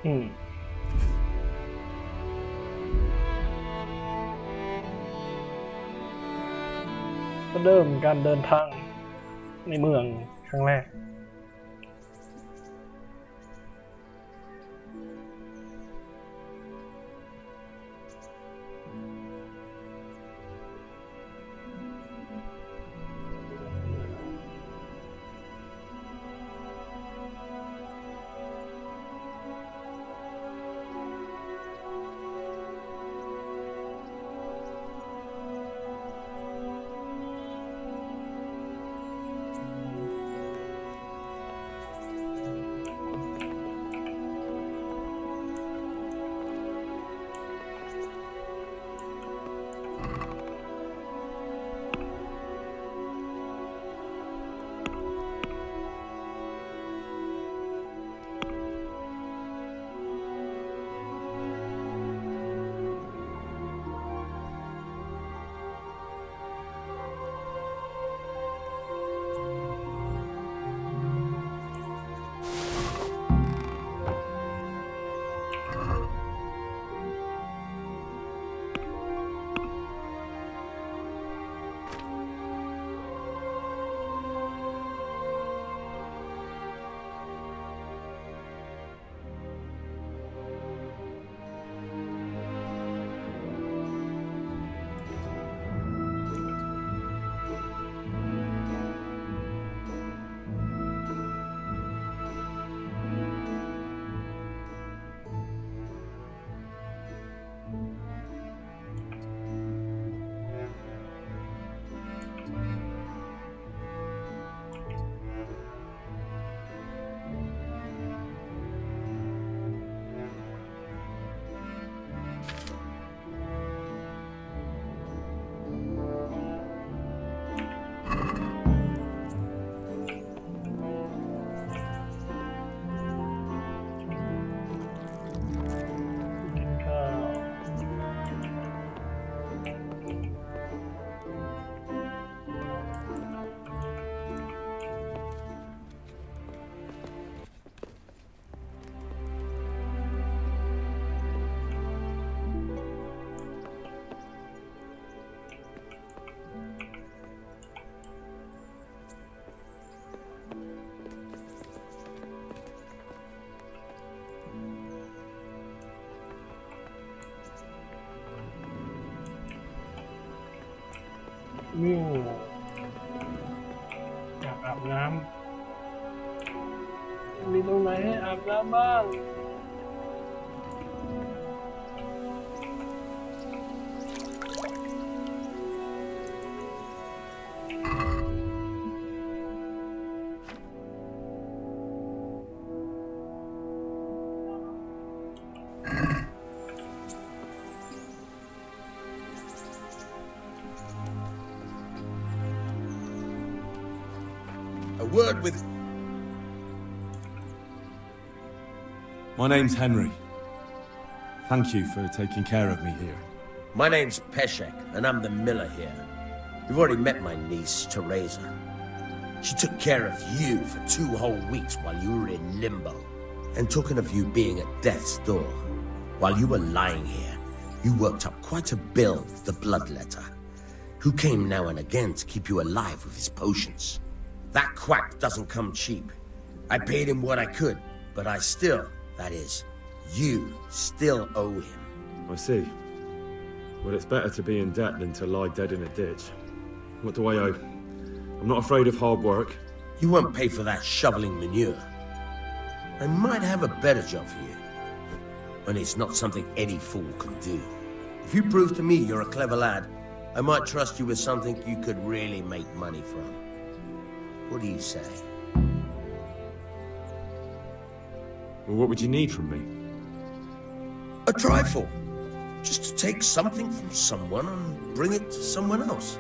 อืมก็เริ่มการเดินทางในเมืองครั้งแรกวิ่งอยากอาบน้ำมีตรงไหนให้อาบน้ำบ้าง A word with... My name's Henry. Thank you for taking care of me here. My name's Peshek, and I'm the miller here. You've already met my niece, Teresa. She took care of you for 2 whole weeks while you were in limbo. And talking of you being at death's door, while you were lying here, you worked up quite a bill with the bloodletter, who came now and again to keep you alive with his potions. That quack doesn't come cheap. I paid him what I could, but I still, that is, you still owe him. I see. Well, it's better to be in debt than to lie dead in a ditch. What do I owe? I'm not afraid of hard work. You won't pay for that shoveling manure. I might have a better job for you. And it's not something any fool can do. If you prove to me you're a clever lad, I might trust you with something you could really make money from. What do you say? Well, what would you need from me? A trifle. Just to take something from someone and bring it to someone else.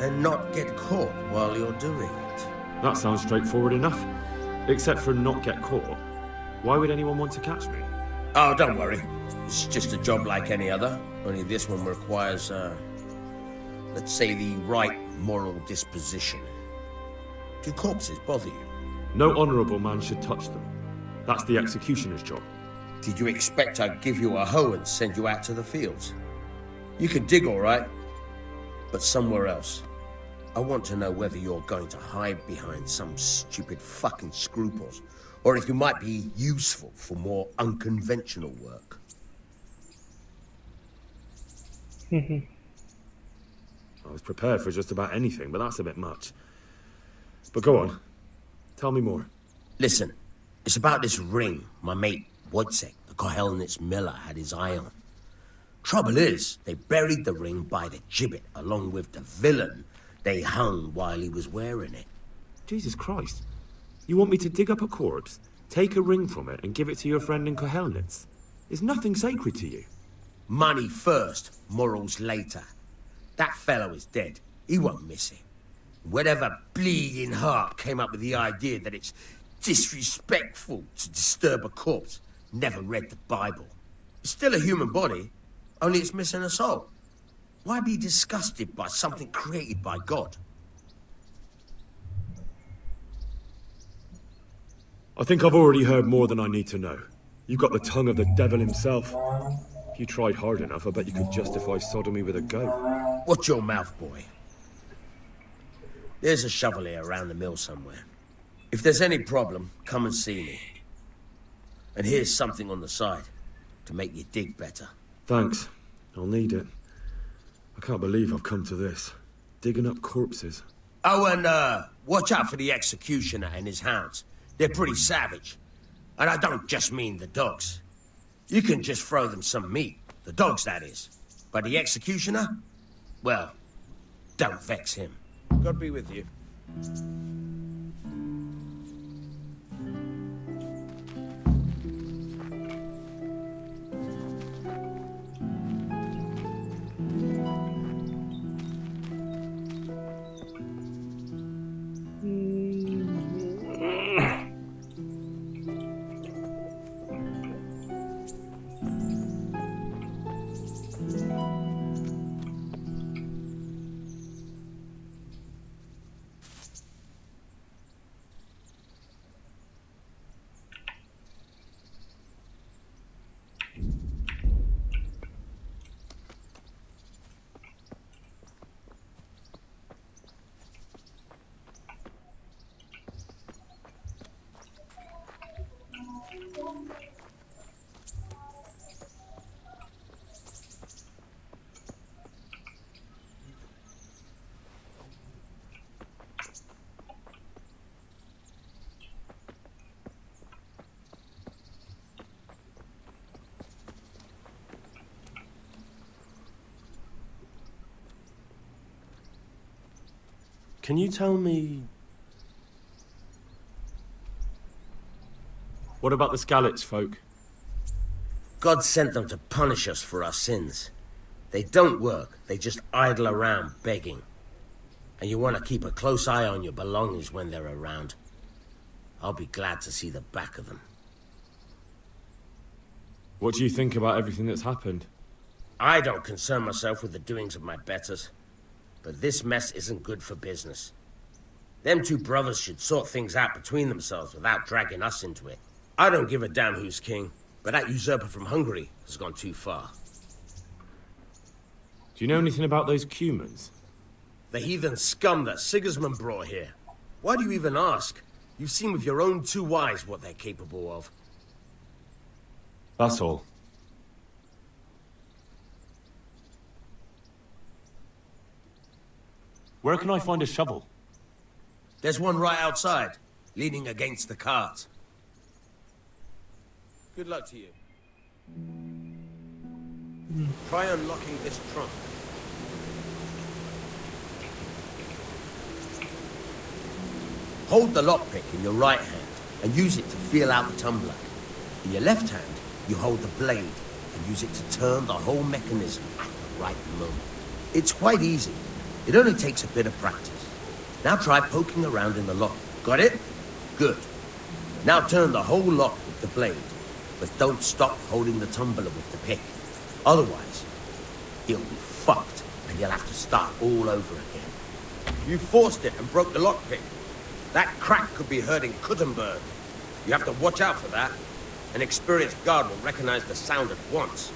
And not get caught while you're doing it. That sounds straightforward enough. Except for not get caught. Why would anyone want to catch me? Oh, don't worry. It's just a job like any other. Only this one requires, let's say, the right moral disposition. Do corpses bother you? No honourable man should touch them. That's the executioner's job. Did you expect I'd give you a hoe and send you out to the fields? You can dig all right, but somewhere else. I want to know whether you're going to hide behind some stupid fucking scruples, or if you might be useful for more unconventional work. I was prepared for just about anything, but that's a bit much. But go on. Tell me more. Listen, it's about this ring my mate Wojciech, the Kohelnitz miller, had his eye on. Trouble is, they buried the ring by the gibbet along with the villain they hung while he was wearing it. Jesus Christ. You want me to dig up a corpse, take a ring from it, and give it to your friend in Kohelnitz? Is nothing sacred to you? Money first, morals later. That fellow is dead. He won't miss it. Whatever bleeding heart came up with the idea that it's disrespectful to disturb a corpse never read the Bible. It's still a human body, only it's missing a soul. Why be disgusted by something created by God? I think I've already heard more than I need to know. You've got the tongue of the devil himself. If you tried hard enough, I bet you could justify sodomy with a goat. Watch your mouth, boy. There's a shovel here around the mill somewhere. If there's any problem, come and see me. And here's something on the side to make you dig better. Thanks. I'll need it. I can't believe I've come to this. Digging up corpses. Oh, and watch out for the executioner and his hounds. They're pretty savage. And I don't just mean the dogs. You can just throw them some meat. The dogs, that is. But the executioner? Well, don't vex him. God be with you. Can you tell me... What about the Skalitz folk? God sent them to punish us for our sins. They don't work, they just idle around begging. And you want to keep a close eye on your belongings when they're around. I'll be glad to see the back of them. What do you think about everything that's happened? I don't concern myself with the doings of my betters. But this mess isn't good for business. Them two brothers should sort things out between themselves without dragging us into it. I don't give a damn who's king, but that usurper from Hungary has gone too far. Do you know anything about those Cumans? The heathen scum that Sigismund brought here. Why do you even ask? You've seen with your own two eyes what they're capable of. That's all. Where can I find a shovel? There's one right outside, leaning against the cart. Good luck to you. Try unlocking this trunk. Hold the lockpick in your right hand and use it to feel out the tumbler. In your left hand, you hold the blade and use it to turn the whole mechanism at the right moment. It's quite easy. It only takes a bit of practice. Now try poking around in the lock. Got it? Good. Now turn the whole lock with the blade, but don't stop holding the tumbler with the pick. Otherwise, you'll be fucked and you'll have to start all over again. You forced it and broke the lockpick. That crack could be heard in Kuttenberg. You have to watch out for that. An experienced guard will recognize the sound at once.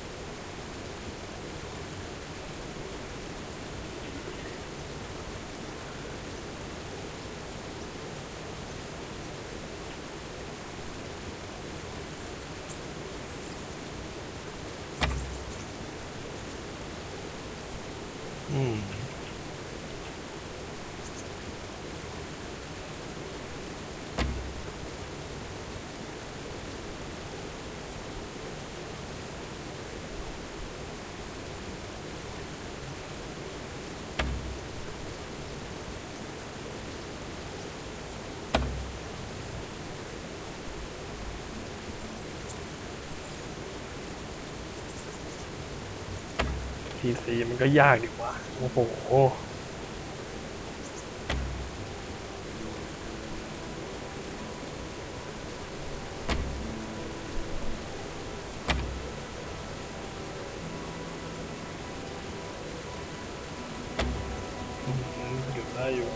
PC มันก็ยากดีกว่าโอ้โหอยู่ได้อยู่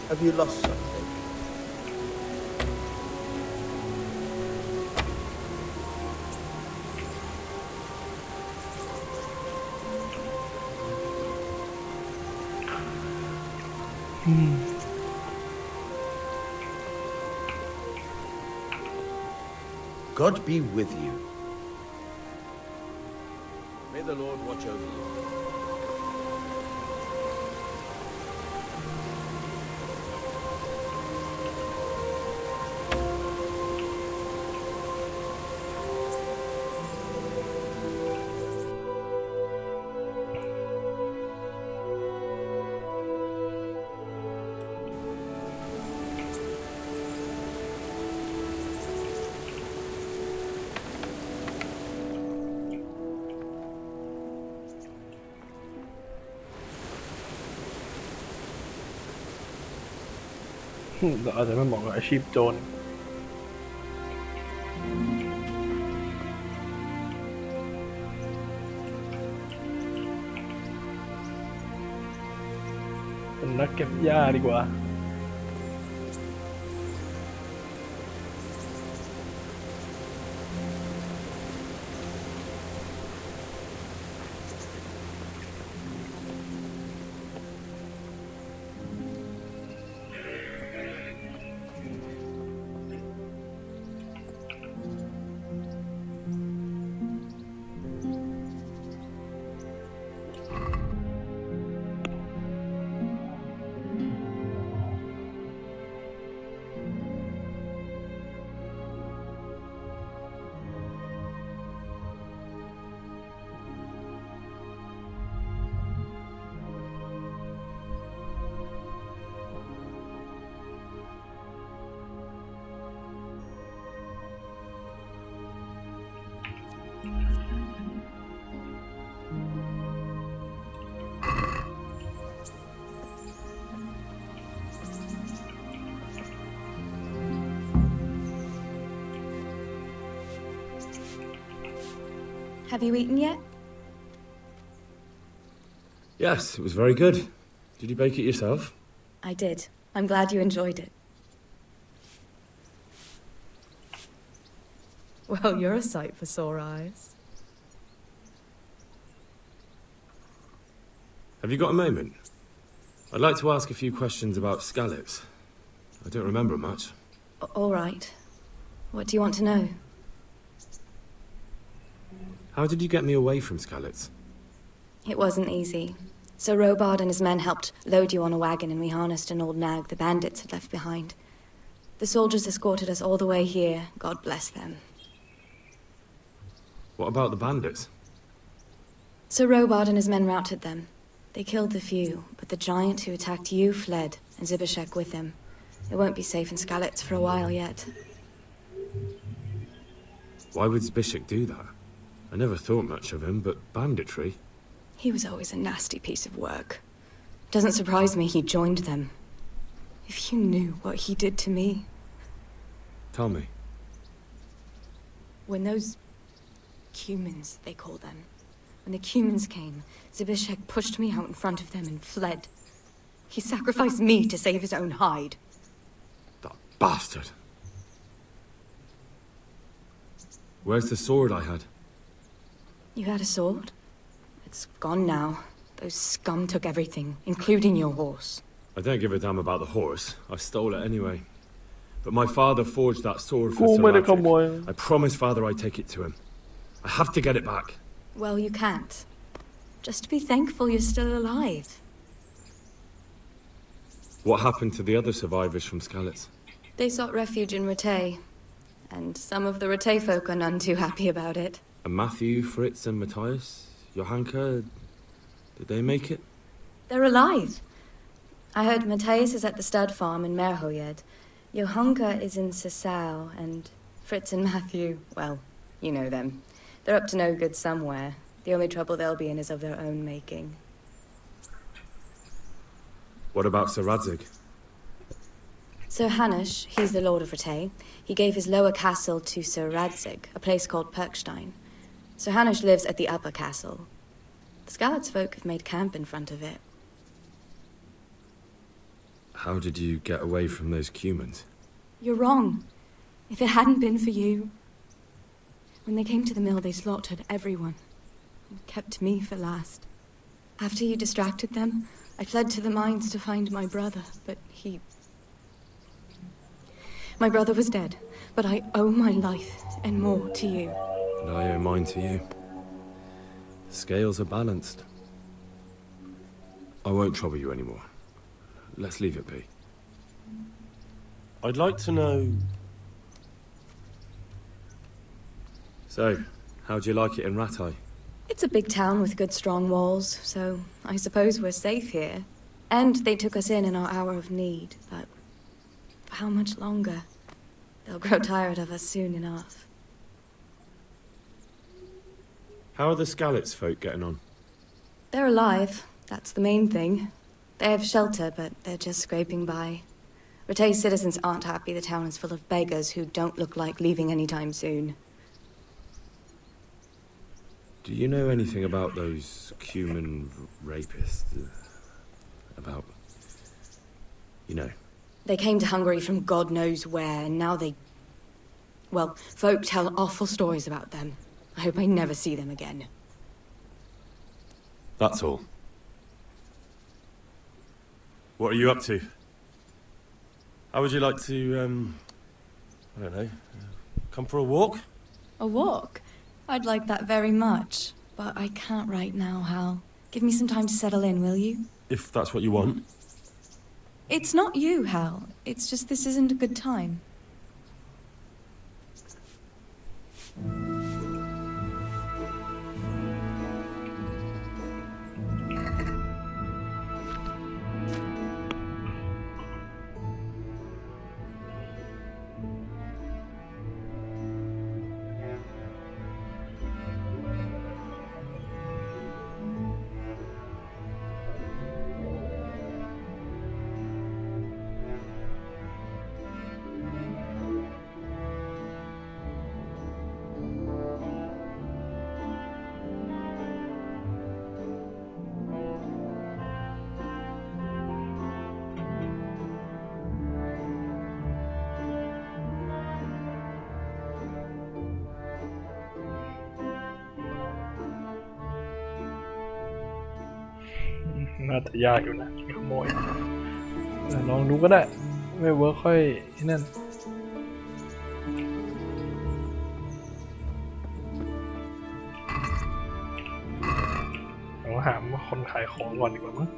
Have you lost something? God be with you. May the Lord watch over you.เราอาจจะไม่เหมาะกับอาชีพโจรเป็นนักเก็บหญ้าดีกว่าHave you eaten yet? Yes, it was very good. Did you bake it yourself? I did. I'm glad you enjoyed it. Well, you're a sight for sore eyes. Have you got a moment? I'd like to ask a few questions about Skalitz. I don't remember much. All right. What do you want to know? How did you get me away from Skalitz? It wasn't easy. Sir Robard and his men helped load you on a wagon and we harnessed an old nag the bandits had left behind. The soldiers escorted us all the way here, God bless them. What about the bandits? Sir Robard and his men routed them. They killed the few, but the giant who attacked you fled, and Zibishek with him. It won't be safe in Skalitz for a while yet. Why would Zbyszek do that? I never thought much of him, but banditry? He was always a nasty piece of work. Doesn't surprise me he joined them. If you knew what he did to me. Tell me. When those cumins, they call them, when the cumins came, Zbyszek pushed me out in front of them and fled. He sacrificed me to save his own hide. That bastard! Where's the sword I had? You had a sword? It's gone now. Those scum took everything, including your horse. I don't give a damn about the horse. I stole it anyway. But my father forged that sword for กูไม่ได้ข Sir โมย I promised father I'd take it to him. I have to get it back. Well, you can't. Just be thankful you're still alive. What happened to the other survivors from Skalitz? They sought refuge in Ratay, and some of the Ratay folk are none too happy about it. And Matthew, Fritz and Matthias? Johanka? Did they make it? They're alive. I heard Matthias is at the stud farm in Merhoyed. Johanka is in Sasau, and Fritz and Matthew, well, you know them. They're up to no good somewhere. The only trouble they'll be in is of their own making. What about Sir Radzig? Sir Hanush, he's the Lord of Ratay. He gave his lower castle to Sir Radzig, a place called Perkstein. Sir Hanush lives at the upper castle. The Skalitz folk have made camp in front of it. How did you get away from those cumins? You're wrong. If it hadn't been for you... When they came to the mill, they slaughtered everyone. And kept me for last. After you distracted them, I fled to the mines to find my brother, but he... My brother was dead, but I owe my life and more to you. And I owe mine to you. The scales are balanced. I won't trouble you anymore. Let's leave it be. I'd like to know... So, how'd you like it in Rattay? It's a big town with good strong walls, so I suppose we're safe here. And they took us in our hour of need, but for how much longer? They'll grow tired of us soon enough. How are the Skalitz folk getting on? They're alive, that's the main thing. They have shelter, but they're just scraping by. Ratay's citizens aren't happy the town is full of beggars who don't look like leaving anytime soon. Do you know anything about those cumin rapists? About... You know. They came to Hungary from God knows where, and now they... Well, folk tell awful stories about them. I hope I never see them again. That's all. What are you up to? How would you like to, I don't know, come for a walk? A walk? I'd like that very much, but I can't right now, Hal. Give me some time to settle in, will you? If that's what you want. It's not you, Hal. It's just this isn't a good time.น่าจะยากอยู่นะขโมยแต่ลองดูก็ได้ไม่เวิร์คค่อยที่นั่นเราหาคนขายของก่อนดีกว่ามั้ง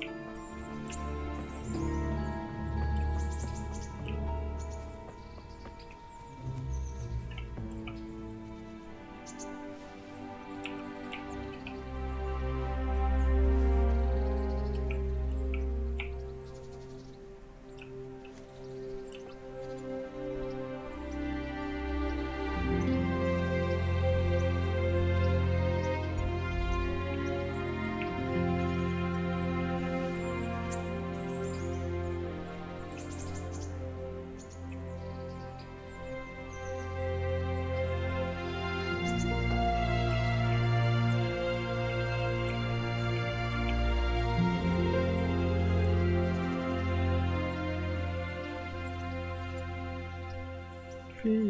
พี่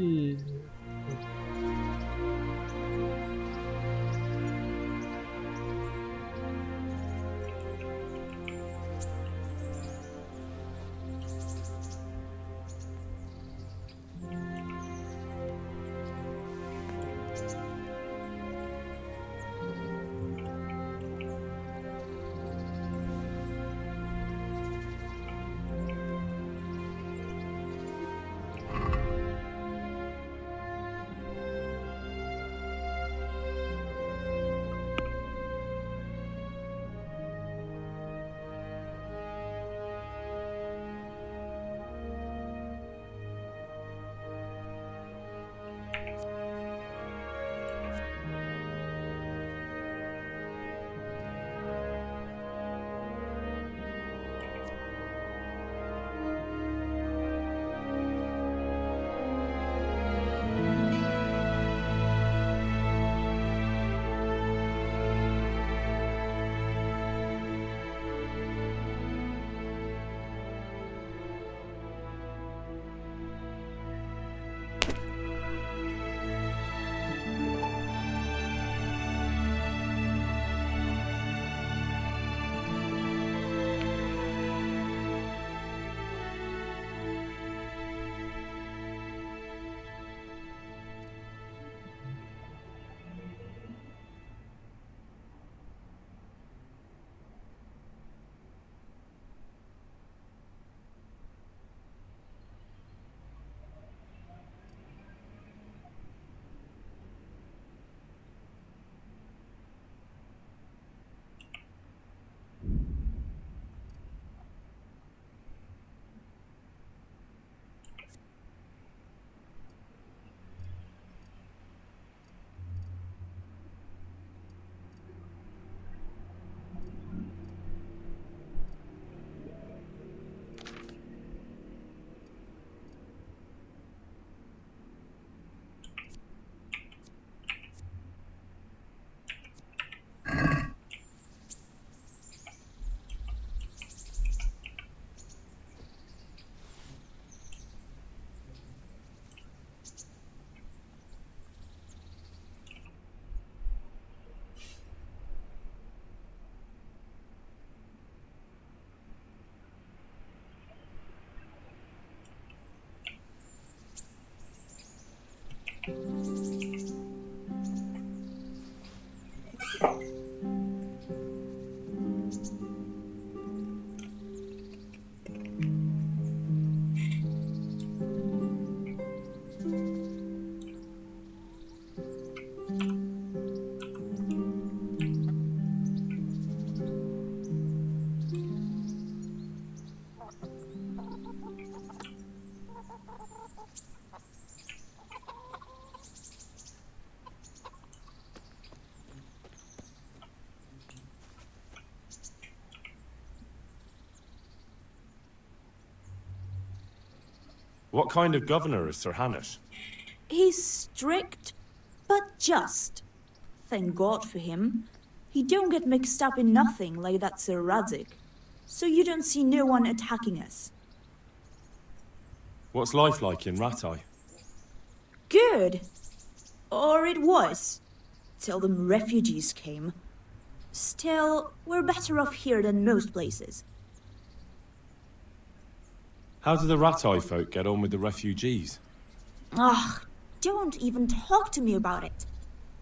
What kind of governor is Sir Hanush? He's strict, but just. Thank God for him. He don't get mixed up in nothing like that Sir Radzik. So you don't see no one attacking us. What's life like in Ratai? Good. Or it was. Till them refugees came. Still, we're better off here than most places. How do the Ratai folk get on with the refugees? Ugh, don't even talk to me about it.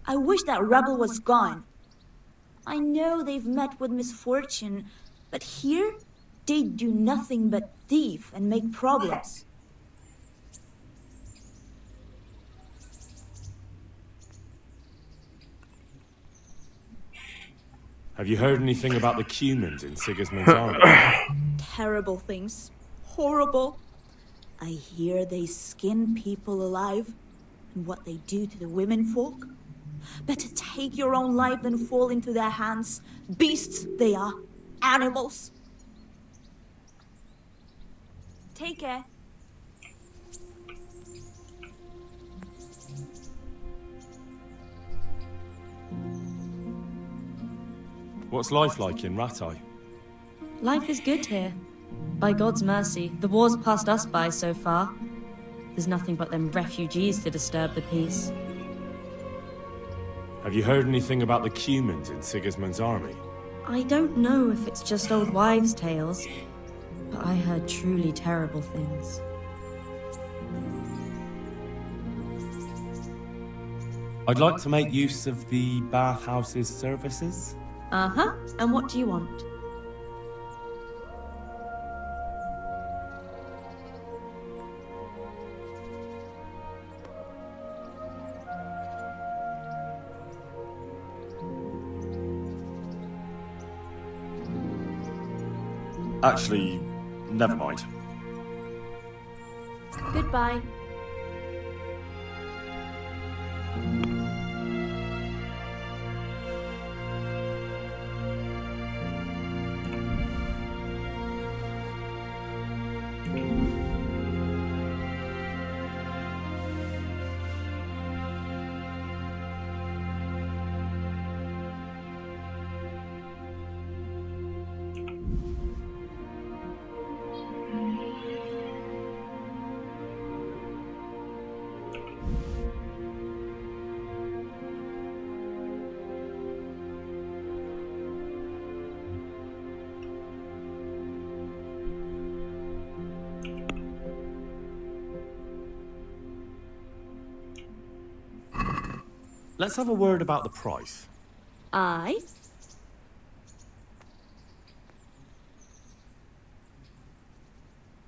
I wish that rebel was gone. I know they've met with misfortune, but here, they do nothing but thief and make problems. Have you heard anything about the Cumans in Sigismund's army? Terrible things. Horrible. I hear they skin people alive, and what they do to the women folk. Better take your own life than fall into their hands. Beasts they are. Animals. Take care. What's life like in Ratai? Life is good here. By God's mercy, the war's passed us by so far. There's nothing but them refugees to disturb the peace. Have you heard anything about the Cumans in Sigismund's army? I don't know if it's just old wives' tales, but I heard truly terrible things. I'd like to make use of the bathhouse's services. Uh-huh. And what do you want? Actually, never mind. Goodbye. Let's have a word about the price. Aye.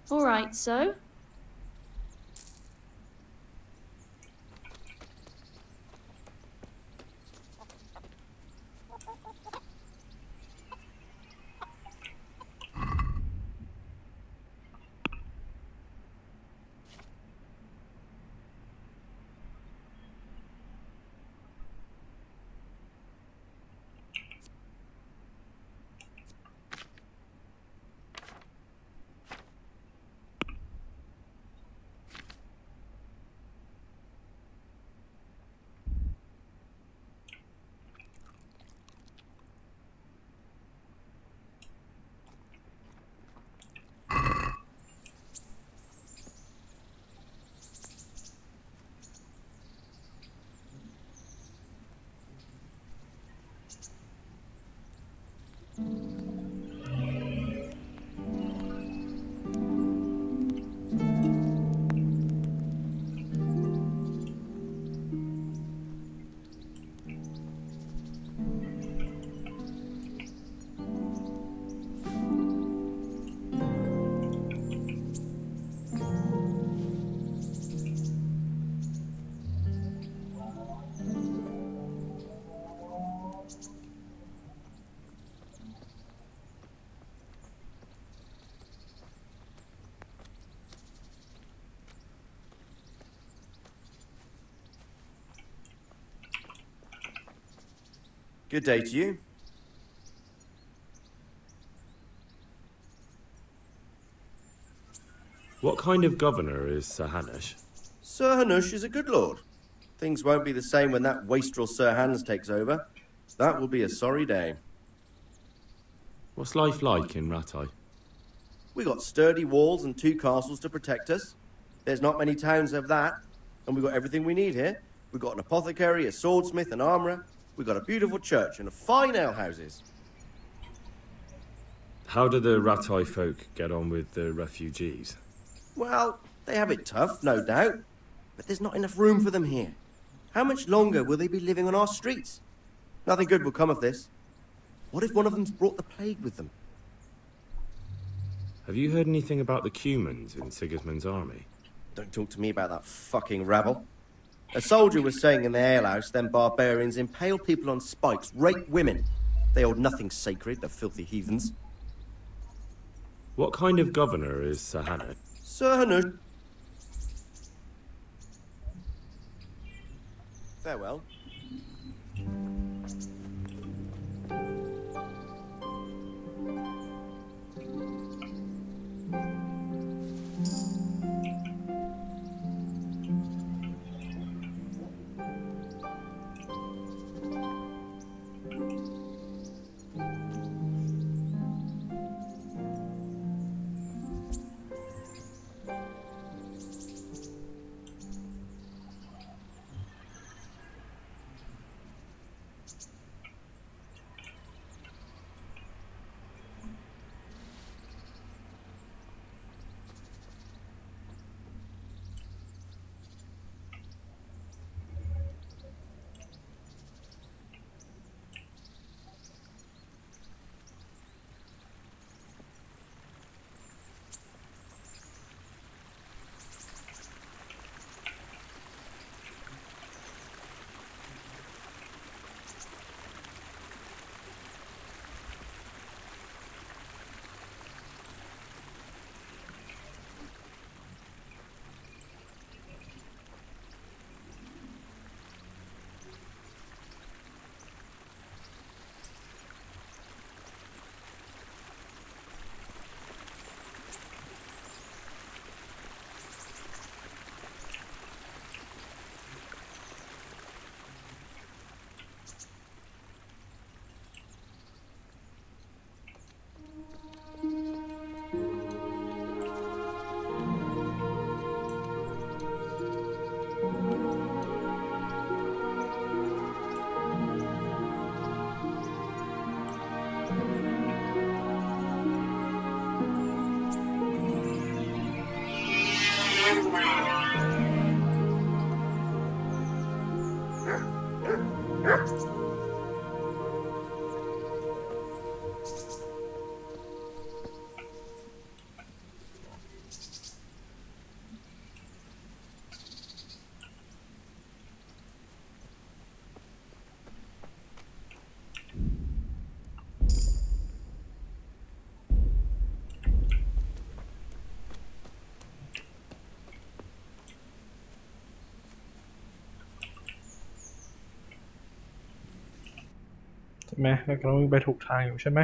All right, so? Good day to you. What kind of governor is Sir Hanush? Sir Hanush is a good lord. Things won't be the same when that wastrel Sir Hans takes over. That will be a sorry day. What's life like in Rattay? We got sturdy walls and 2 castles to protect us. There's not many towns have that, and we've got everything we need here. We've got an apothecary, a swordsmith, an armourer. We've got a beautiful church and fine alehouses. How do the Rattay folk get on with the refugees? Well, they have it tough, no doubt, but there's not enough room for them here. How much longer will they be living on our streets? Nothing good will come of this. What if one of them's brought the plague with them? Have you heard anything about the Cumans in Sigismund's army? Don't talk to me about that fucking rabble. A soldier was saying in the alehouse, them barbarians impale people on spikes, rape women. They hold nothing sacred, the filthy heathens. What kind of governor is Sir Hanush? Sir Hanush. Farewell. ใช่ไหมแล้วก็วิ่งไปถูกทางอยู่ใช่ไหม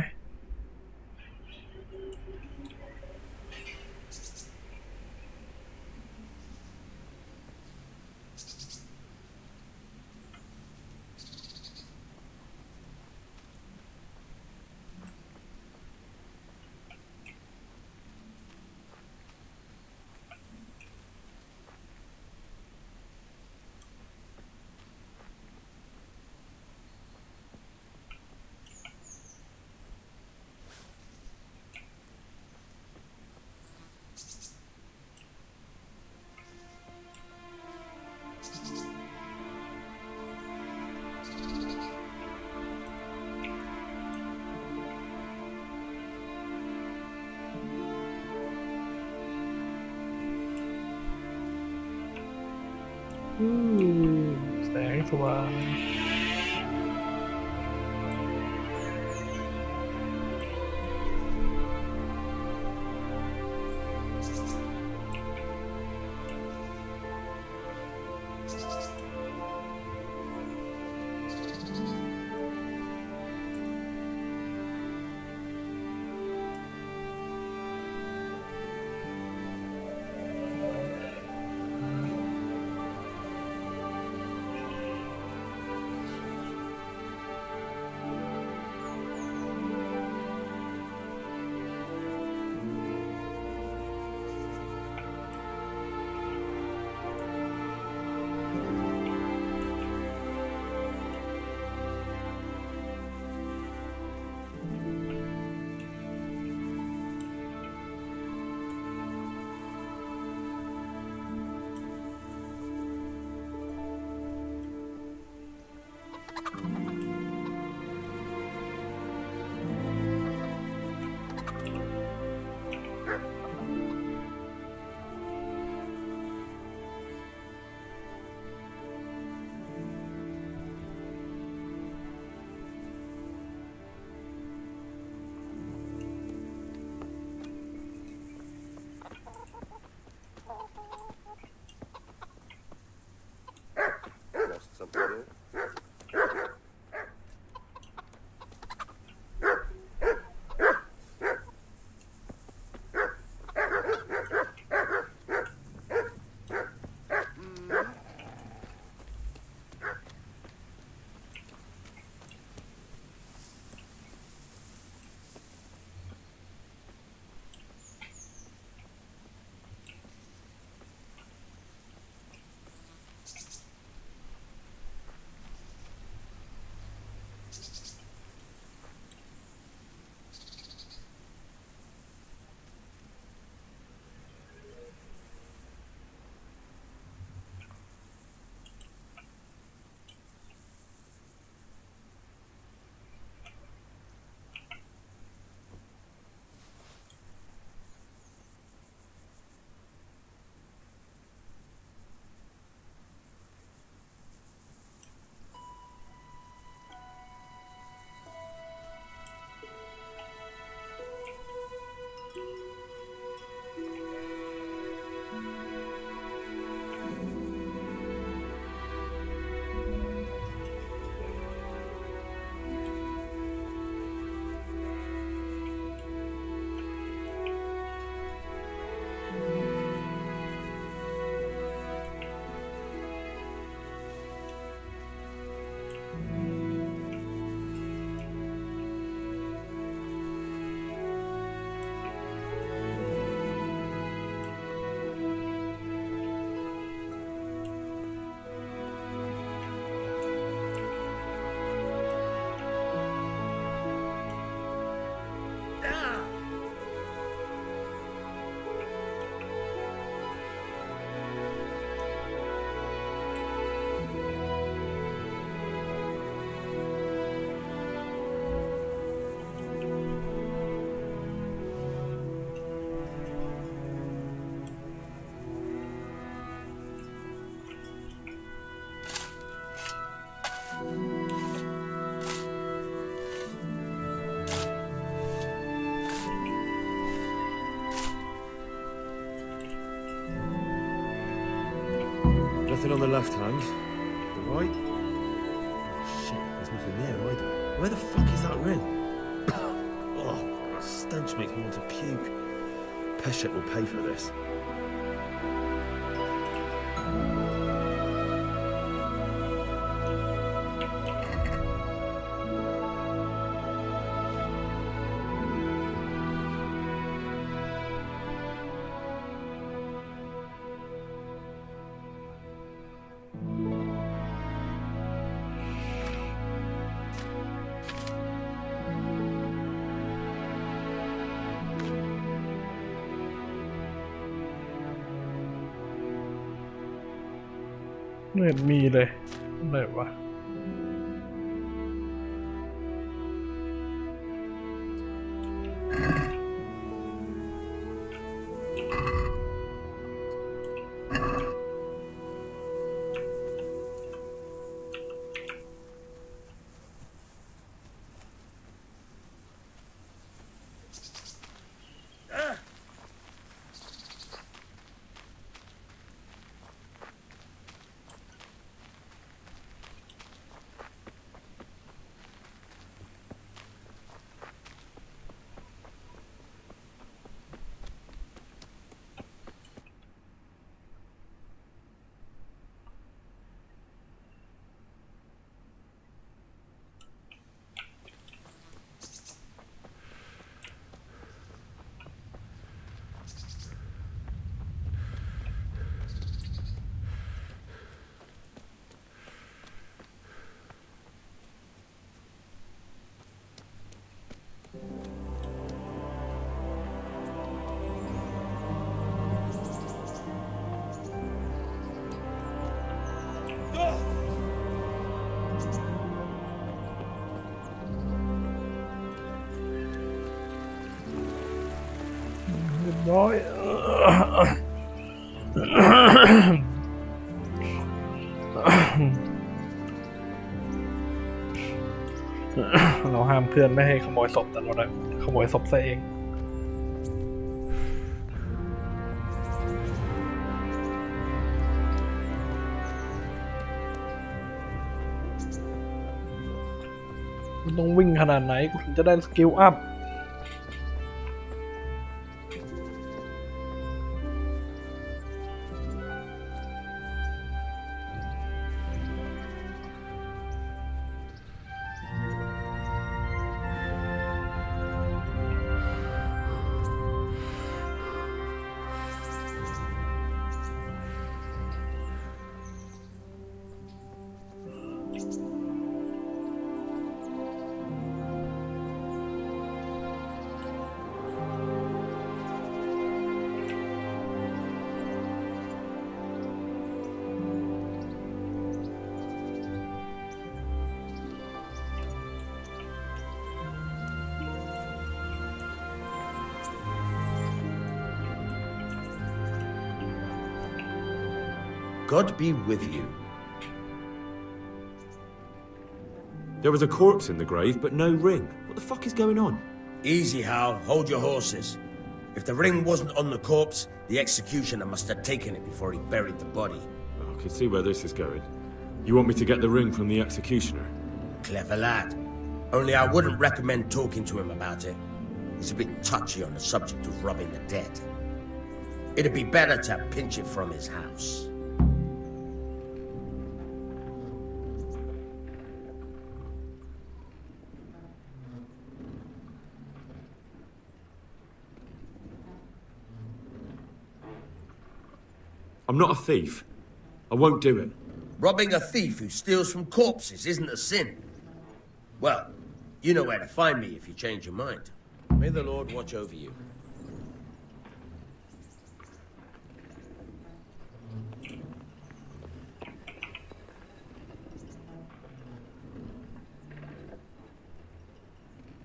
แสงสว่าง Nothing on the left hand. The right? Oh, shit, There's nothing there either. Where the fuck is that ring? Oh, that stench makes me want to puke. Peshek will pay for this. ไม่เห็นมีเลยไหนวะร้อยเราห้ามเพื่อนไม่ให้ขโมยศพแต่เราได้ขโมยศพซะเองมันต้องวิ่งขนาดไหนกูถึงจะได้สกิลอัพGod be with you. There was a corpse in the grave, but no ring. What the fuck is going on? Easy, Hal. Hold your horses. If the ring wasn't on the corpse, the executioner must have taken it before he buried the body. I can see where this is going. You want me to get the ring from the executioner? Clever lad. Only I wouldn't recommend talking to him about it. He's a bit touchy on the subject of robbing the dead. It'd be better to pinch it from his house. I'm not a thief. I won't do it. Robbing a thief who steals from corpses isn't a sin. Well, you know where to find me if you change your mind. May the Lord watch over you.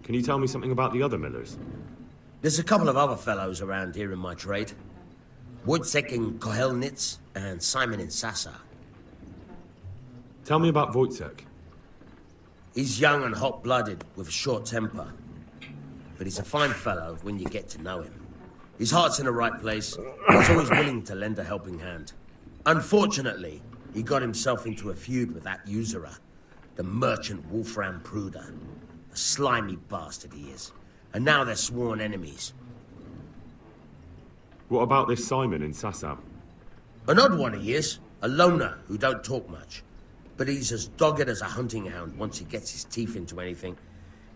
Can you tell me something about the other Millers? There's a couple of other fellows around here in my trade. Wojciech in Kohelnitz and Simon in Sasa. Tell me about Wojciech. He's young and hot-blooded with a short temper. But he's a fine fellow when you get to know him. His heart's in the right place. He's always willing to lend a helping hand. Unfortunately, he got himself into a feud with that usurer. The merchant Wolfram Pruder. A slimy bastard he is. And now they're sworn enemies. What about this Simon in Sasau? An odd one he is. A loner who don't talk much. But he's as dogged as a hunting hound once he gets his teeth into anything.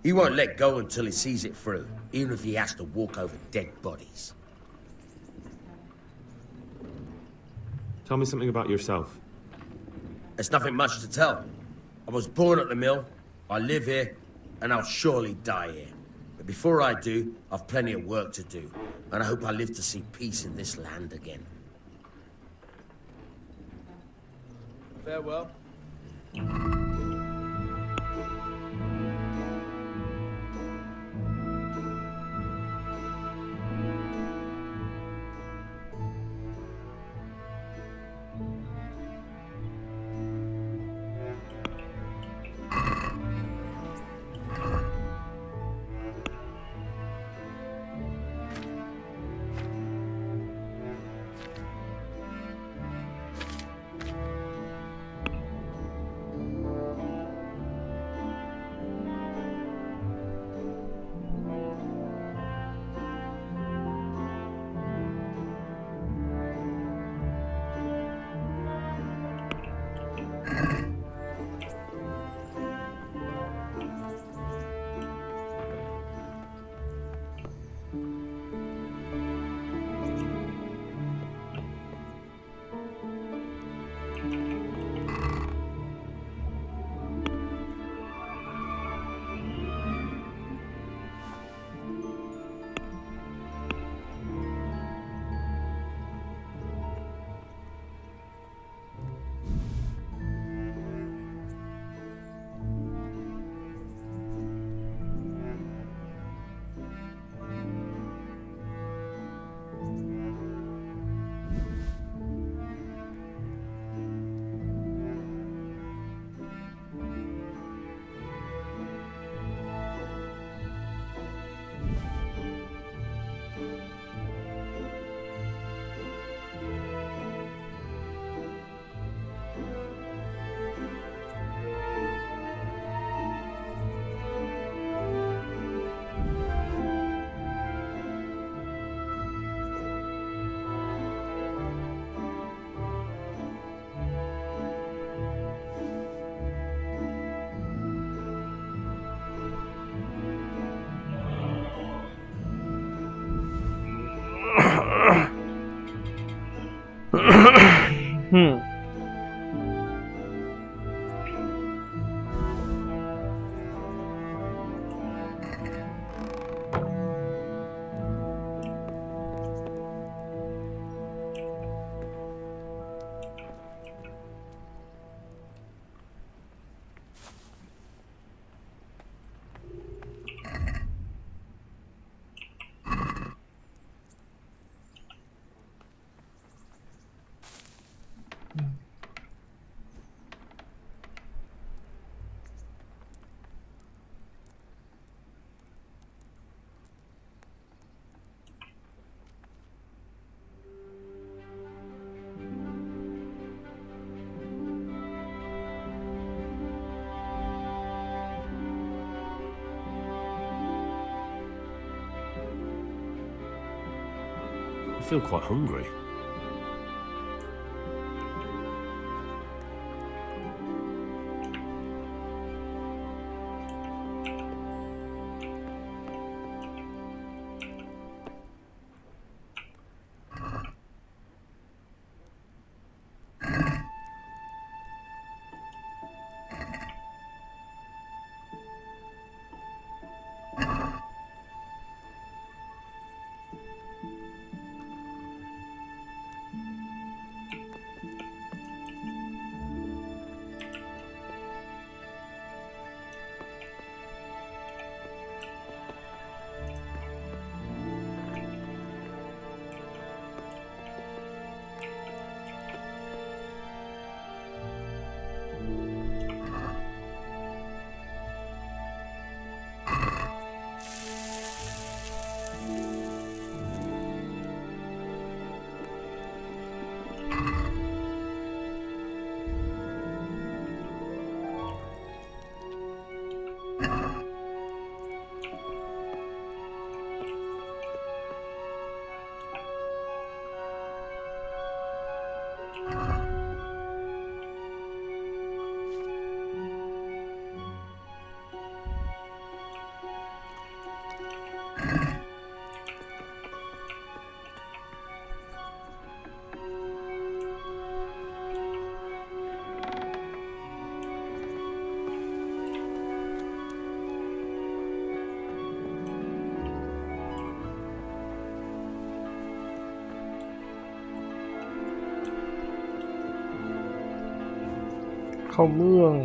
He won't let go until he sees it through, even if he has to walk over dead bodies. Tell me something about yourself. There's nothing much to tell. I was born at the mill, I live here, and I'll surely die here. But before I do, I've plenty of work to do, and I hope I live to see peace in this land again. Farewell. I feel quite hungry. เข้าเมือง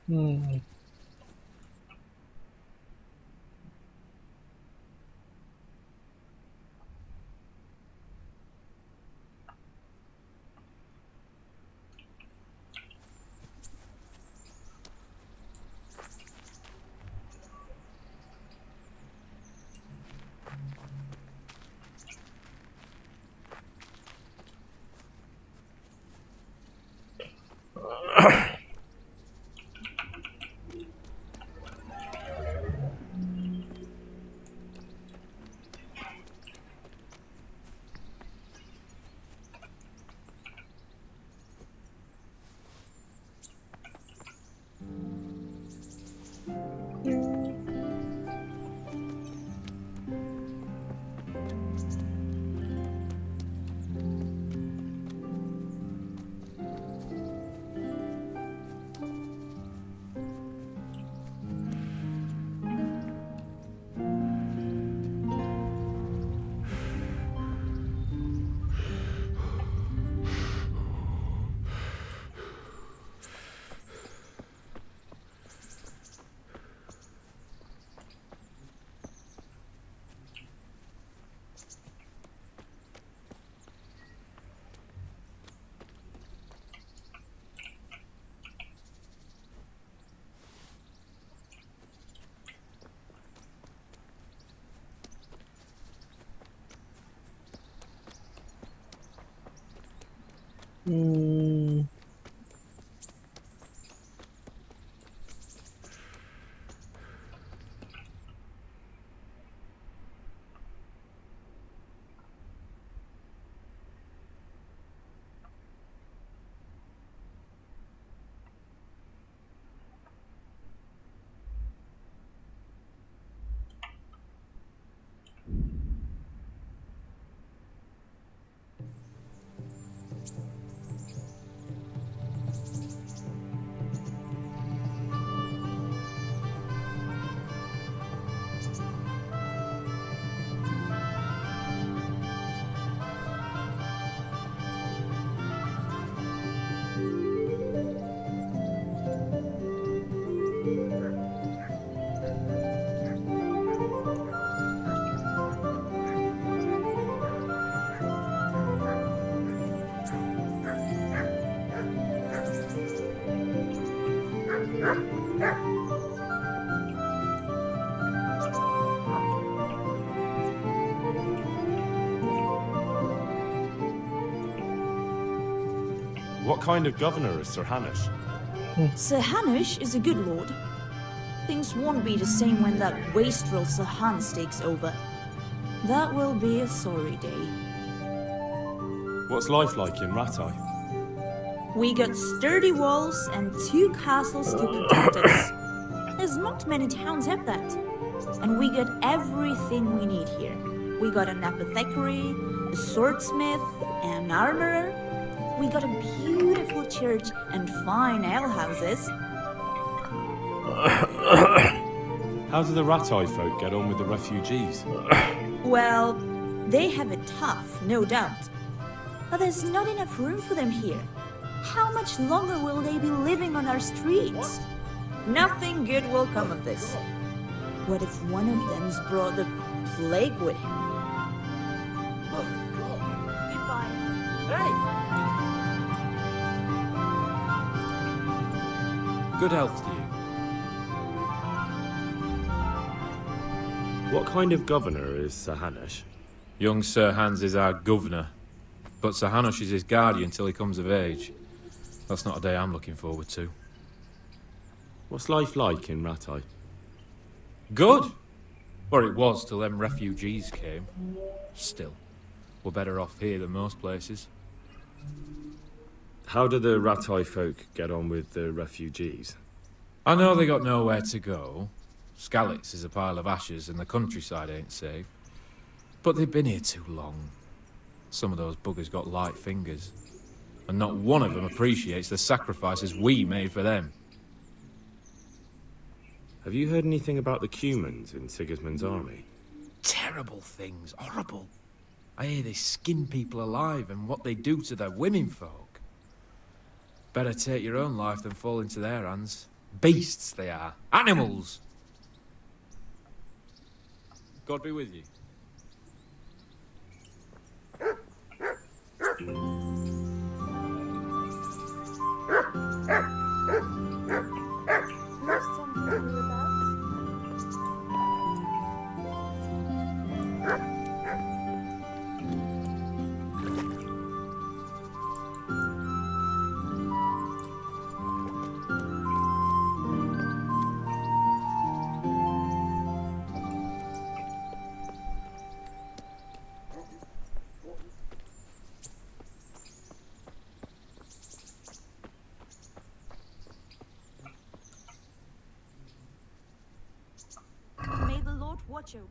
อืมอืมอืม What kind of governor is Sir Hanish? Sir Hanish is a good lord. Things won't be the same when that wastrel Sir Hans takes over. That will be a sorry day. What's life like in Rattay? We got sturdy walls and 2 castles to protect us. There's not many towns have that. And we got everything we need here. We got an apothecary, a swordsmith, an armorer. We got a beautiful church and fine alehouses. How do the Rattay folk get on with the refugees? Well, they have it tough, no doubt. But there's not enough room for them here. How much longer will they be living on our streets? Nothing good will come of this. What if one of them's brought the plague with him. Goodbye. Good health to you. What kind of governor is Sir Hanush? Young Sir Hans is our governor, but Sir Hanush is his guardian till he comes of age. That's not a day I'm looking forward to. What's life like in Rattay? Good! Or it was till them refugees came. Still, we're better off here than most places. How do the Rattay folk get on with the refugees? I know they got nowhere to go. Skalitz is a pile of ashes and the countryside ain't safe. But they've been here too long. Some of those buggers got light fingers. And not one of them appreciates the sacrifices we made for them. Have you heard anything about the Cumans in Sigismund's army? Terrible things, horrible. I hear they skin people alive and what they do to their women folk. Better take your own life than fall into their hands. Beasts they are. Animals! God be with you. May the Lord watch over you.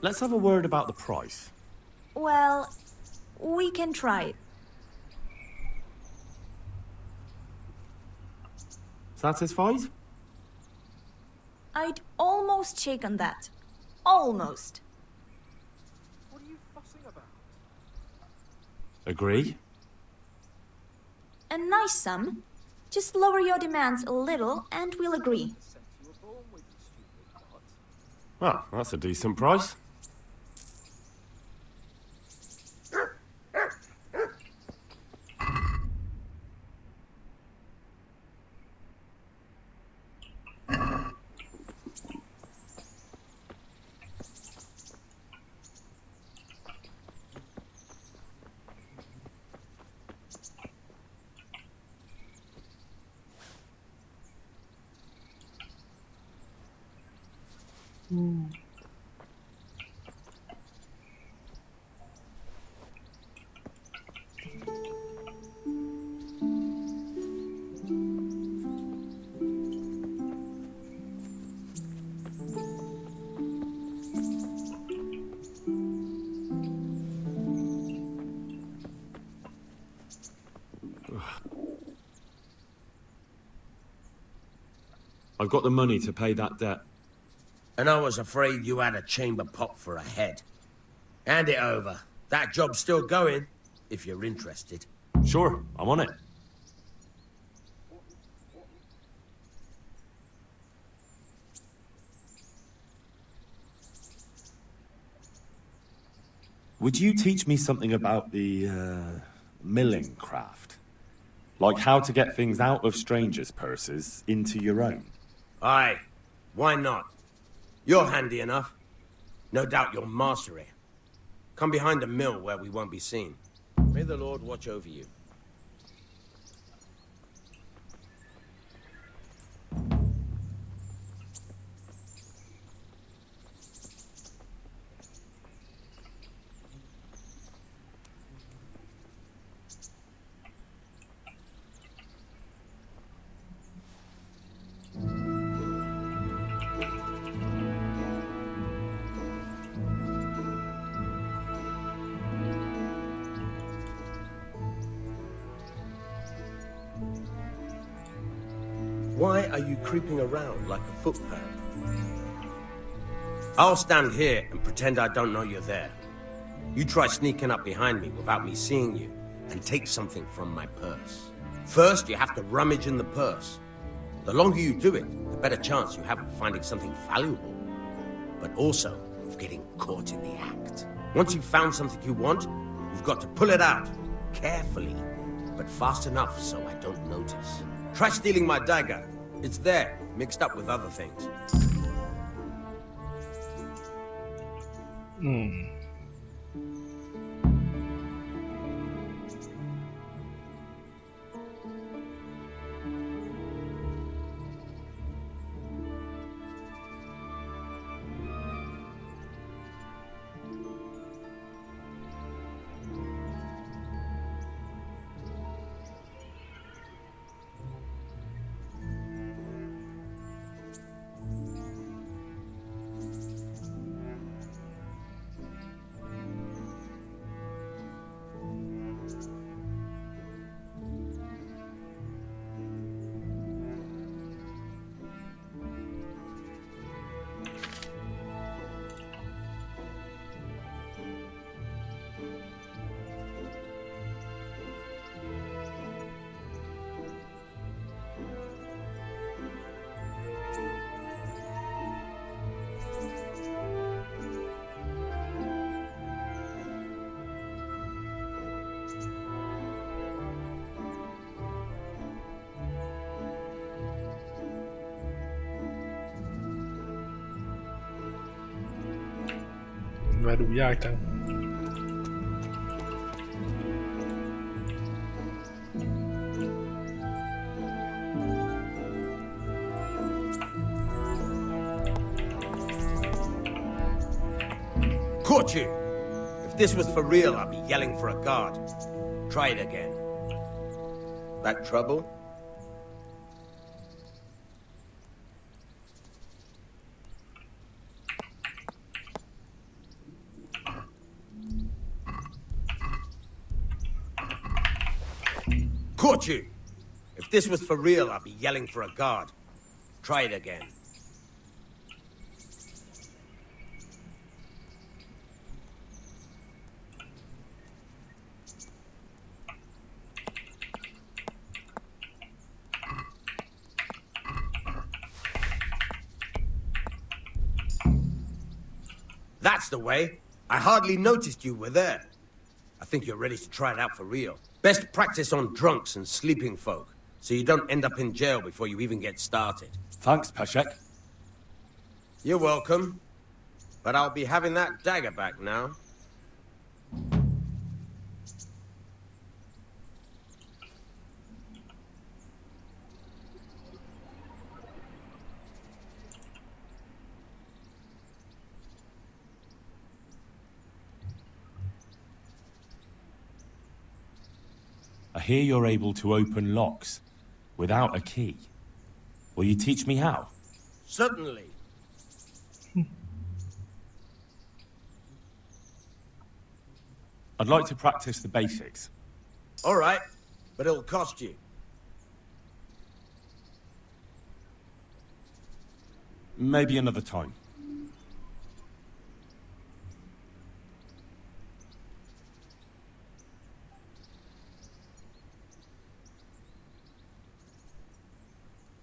Let's have a word about the price. Well, we can try it. Satisfied? I'd almost shake on that. Almost. What are you fussing about? Agree? A nice sum. Just lower your demands a little and we'll agree. Well, that's a decent price. I've got the money to pay that debt. And I was afraid you had a chamber pot for a head. Hand it over. That job's still going, if you're interested. Sure, I'm on it. Would you teach me something about the milling craft? Like how to get things out of strangers' purses into your own? Aye, why not? You're handy enough. No doubt you'll master it. Come behind the mill where we won't be seen. May the Lord watch over you. Why are you creeping around like a footpad? I'll stand here and pretend I don't know you're there. You try sneaking up behind me without me seeing you and take something from my purse. First, you have to rummage in the purse. The longer you do it, the better chance you have of finding something valuable, but also of getting caught in the act. Once you've found something you want, you've got to pull it out, carefully, but fast enough so I don't notice. Try stealing my dagger. It's there, mixed up with other things. มาดูยากจัง Caught you! If this was for real, I'd be yelling for a guard. Try it again. That trouble? Caught you! If this was for real, I'd be yelling for a guard. Try it again. That's the way. I hardly noticed you were there. I think you're ready to try it out for real. Best practice on drunks and sleeping folk, so you don't end up in jail before you even get started. Thanks, Peshek. You're welcome. But I'll be having that dagger back now. I hear you're able to open locks without a key. Will you teach me how? Certainly. I'd like to practice the basics. All right, but it'll cost you. Maybe another time.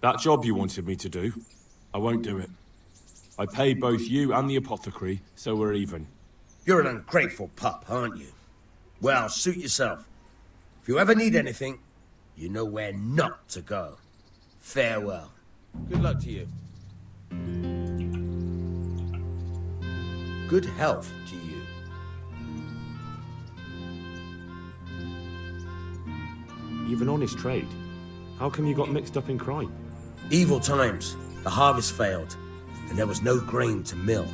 That job you wanted me to do, I won't do it. I paid both you and the apothecary, so we're even. You're an ungrateful pup, aren't you? Well, suit yourself. If you ever need anything, you know where not to go. Farewell. Good luck to you. Good health to you. You've an honest trade. How come you got mixed up in crime? Evil times. The harvest failed, and there was no grain to mill,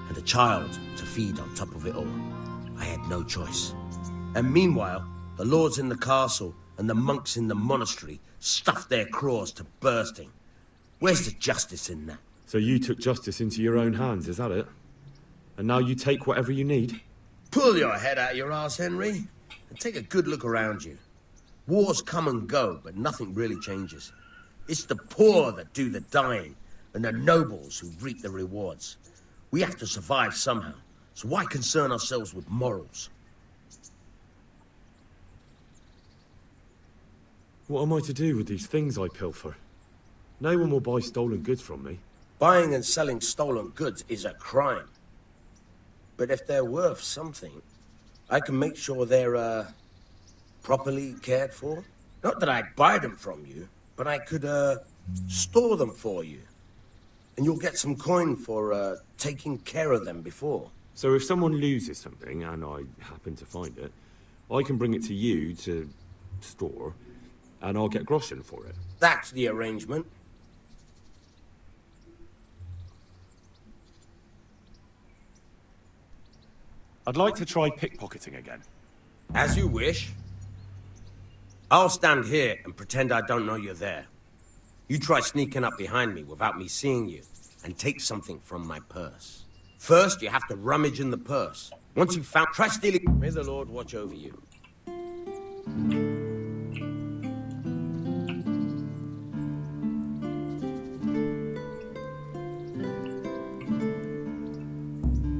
and a child to feed on top of it all. I had no choice. And meanwhile, the lords in the castle and the monks in the monastery stuffed their craws to bursting. Where's the justice in that? So you took justice into your own hands, is that it? And now you take whatever you need? Pull your head out your arse, Henry, and take a good look around you. Wars come and go, but nothing really changes. It's the poor that do the dying, and the nobles who reap the rewards. We have to survive somehow, so why concern ourselves with morals? What am I to do with these things I pilfer? No one will buy stolen goods from me. Buying and selling stolen goods is a crime. But if they're worth something, I can make sure they're, properly cared for. Not that I'd buy them from you, but I could, store them for you. And you'll get some coin for, taking care of them before. So if someone loses something, and I happen to find it, I can bring it to you to store, and I'll get groschen for it. That's the arrangement. I'd like to try pickpocketing again. As you wish. I'll stand here and pretend I don't know you're there. You try sneaking up behind me without me seeing you, and take something from my purse. First, you have to rummage in the purse. Once you've found... Try stealing... May the Lord watch over you.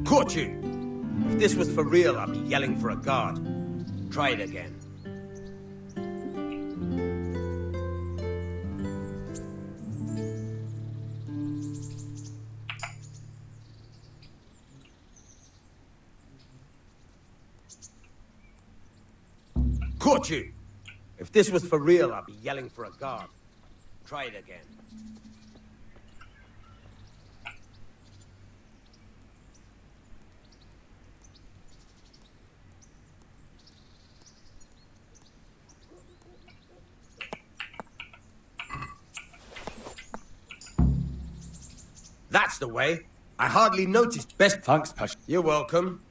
Caught you! If this was for real, I'd be yelling for a guard. Try it again. Caught you! If this was for real, I'd be yelling for a guard. Try it again. That's the way. I hardly noticed. Best... Thanks, Pash. You're welcome.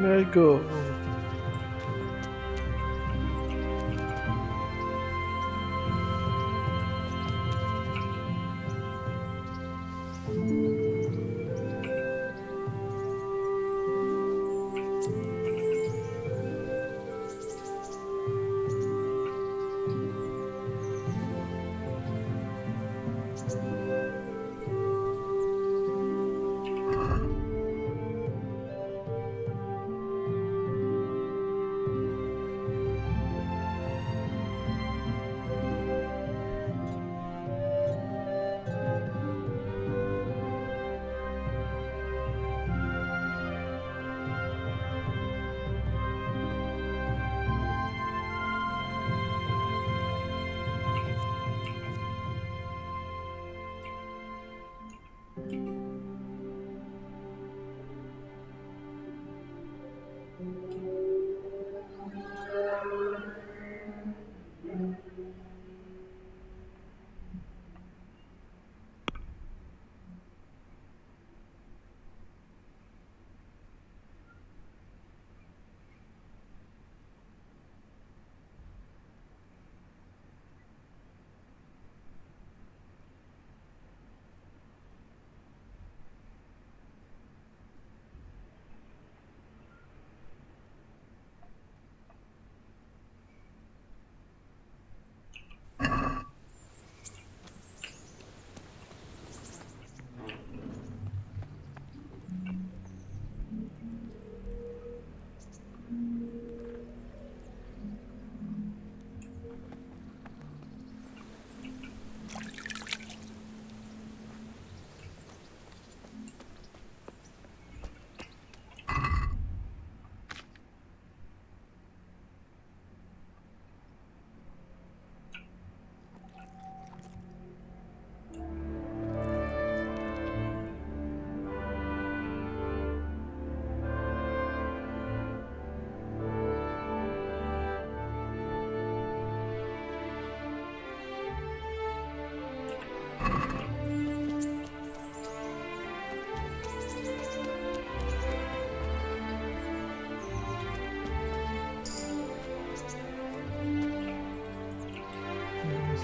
Let it go. ส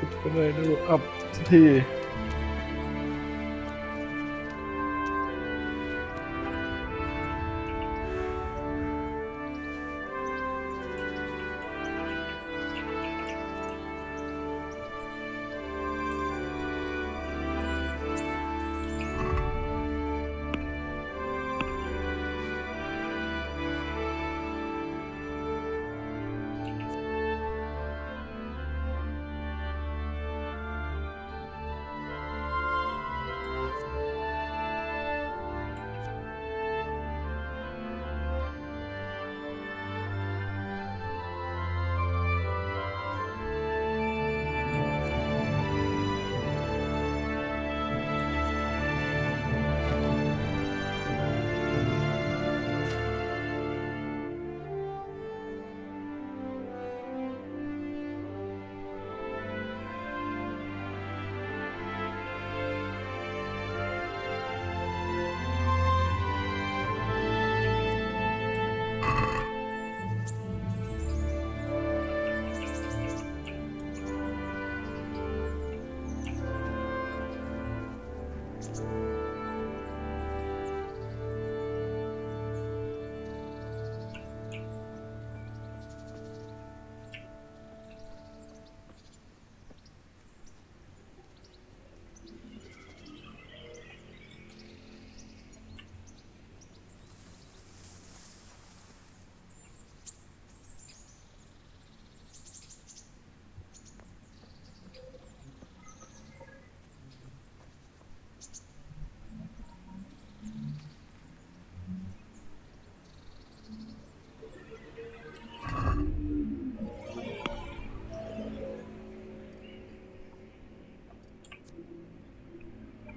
ุดไปเลยดูอัพสักที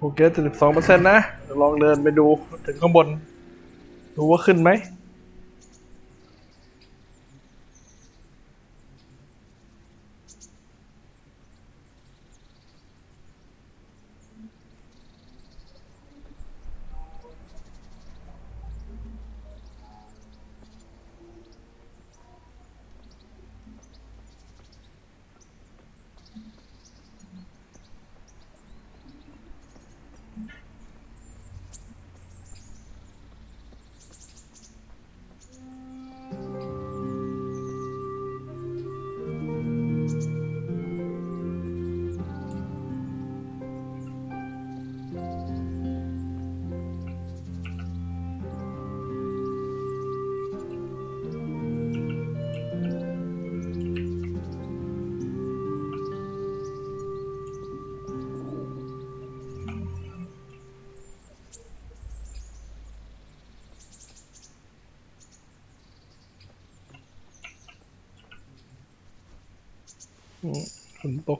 โอเค72%นะเดี๋ยวลองเดินไปดูถึงข้างบนดูว่าขึ้นไหมฝนตก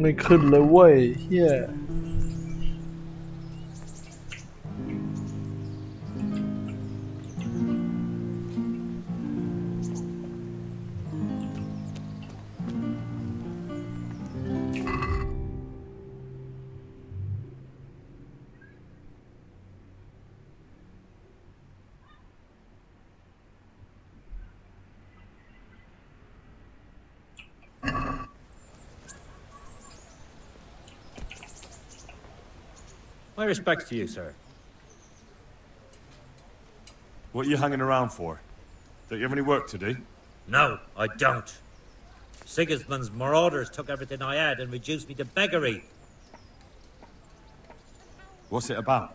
ไม่ขึ้นเลยเว้ยเฮีย My respects to you, sir. What are you hanging around for? Don't you have any work to do? No, I don't. Sigismund's marauders took everything I had and reduced me to beggary. What's it about?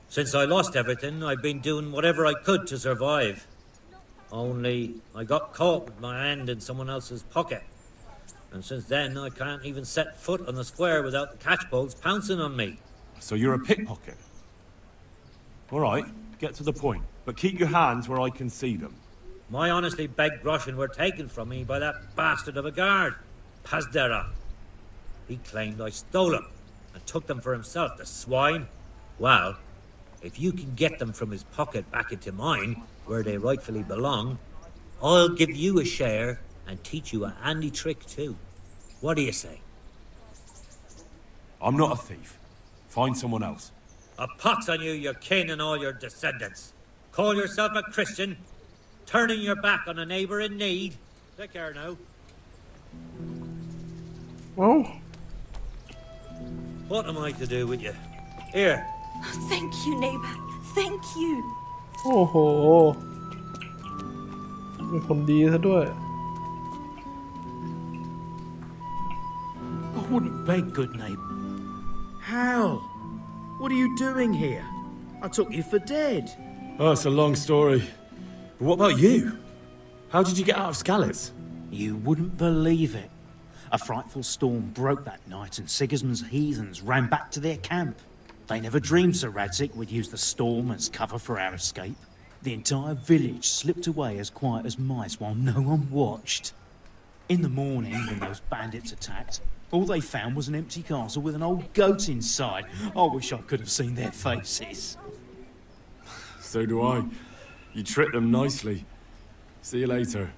Since I lost everything, I've been doing whatever I could to survive. Only, I got caught with my hand in someone else's pocket. And since then, I can't even set foot on the square without the catchpoles pouncing on me. So you're a pickpocket? All right, get to the point. But keep your hands where I can see them. My honestly begged groschen were taken from me by that bastard of a guard, Pazdera. He claimed I stole them and took them for himself, the swine. Well, if you can get them from his pocket back into mine, where they rightfully belong, I'll give you a share and teach you a handy trick too. What do you say? I'm not a thief. Find someone else. A pox on you, your kin and all your descendants. Call yourself a Christian, turning your back on a neighbour in need. Take care now. Oh. What am I to do with you? Here. Thank you, neighbor. Thank you. โอ้โหเป็นคนดีซะด้วย I wouldn't beg, good neighbor. How? What are you doing here? I took you for dead. Oh, it's a long story. But what about you? How did you get out of Skalitz? You wouldn't believe it. A frightful storm broke that night and Sigismund's heathens ran back to their camp. They never dreamed Sir Radzik would use the storm as cover for our escape. The entire village slipped away as quiet as mice while no one watched. In the morning, when those bandits attacked, all they found was an empty castle with an old goat inside. I wish I could have seen their faces. So do I. You tricked them nicely. See you later.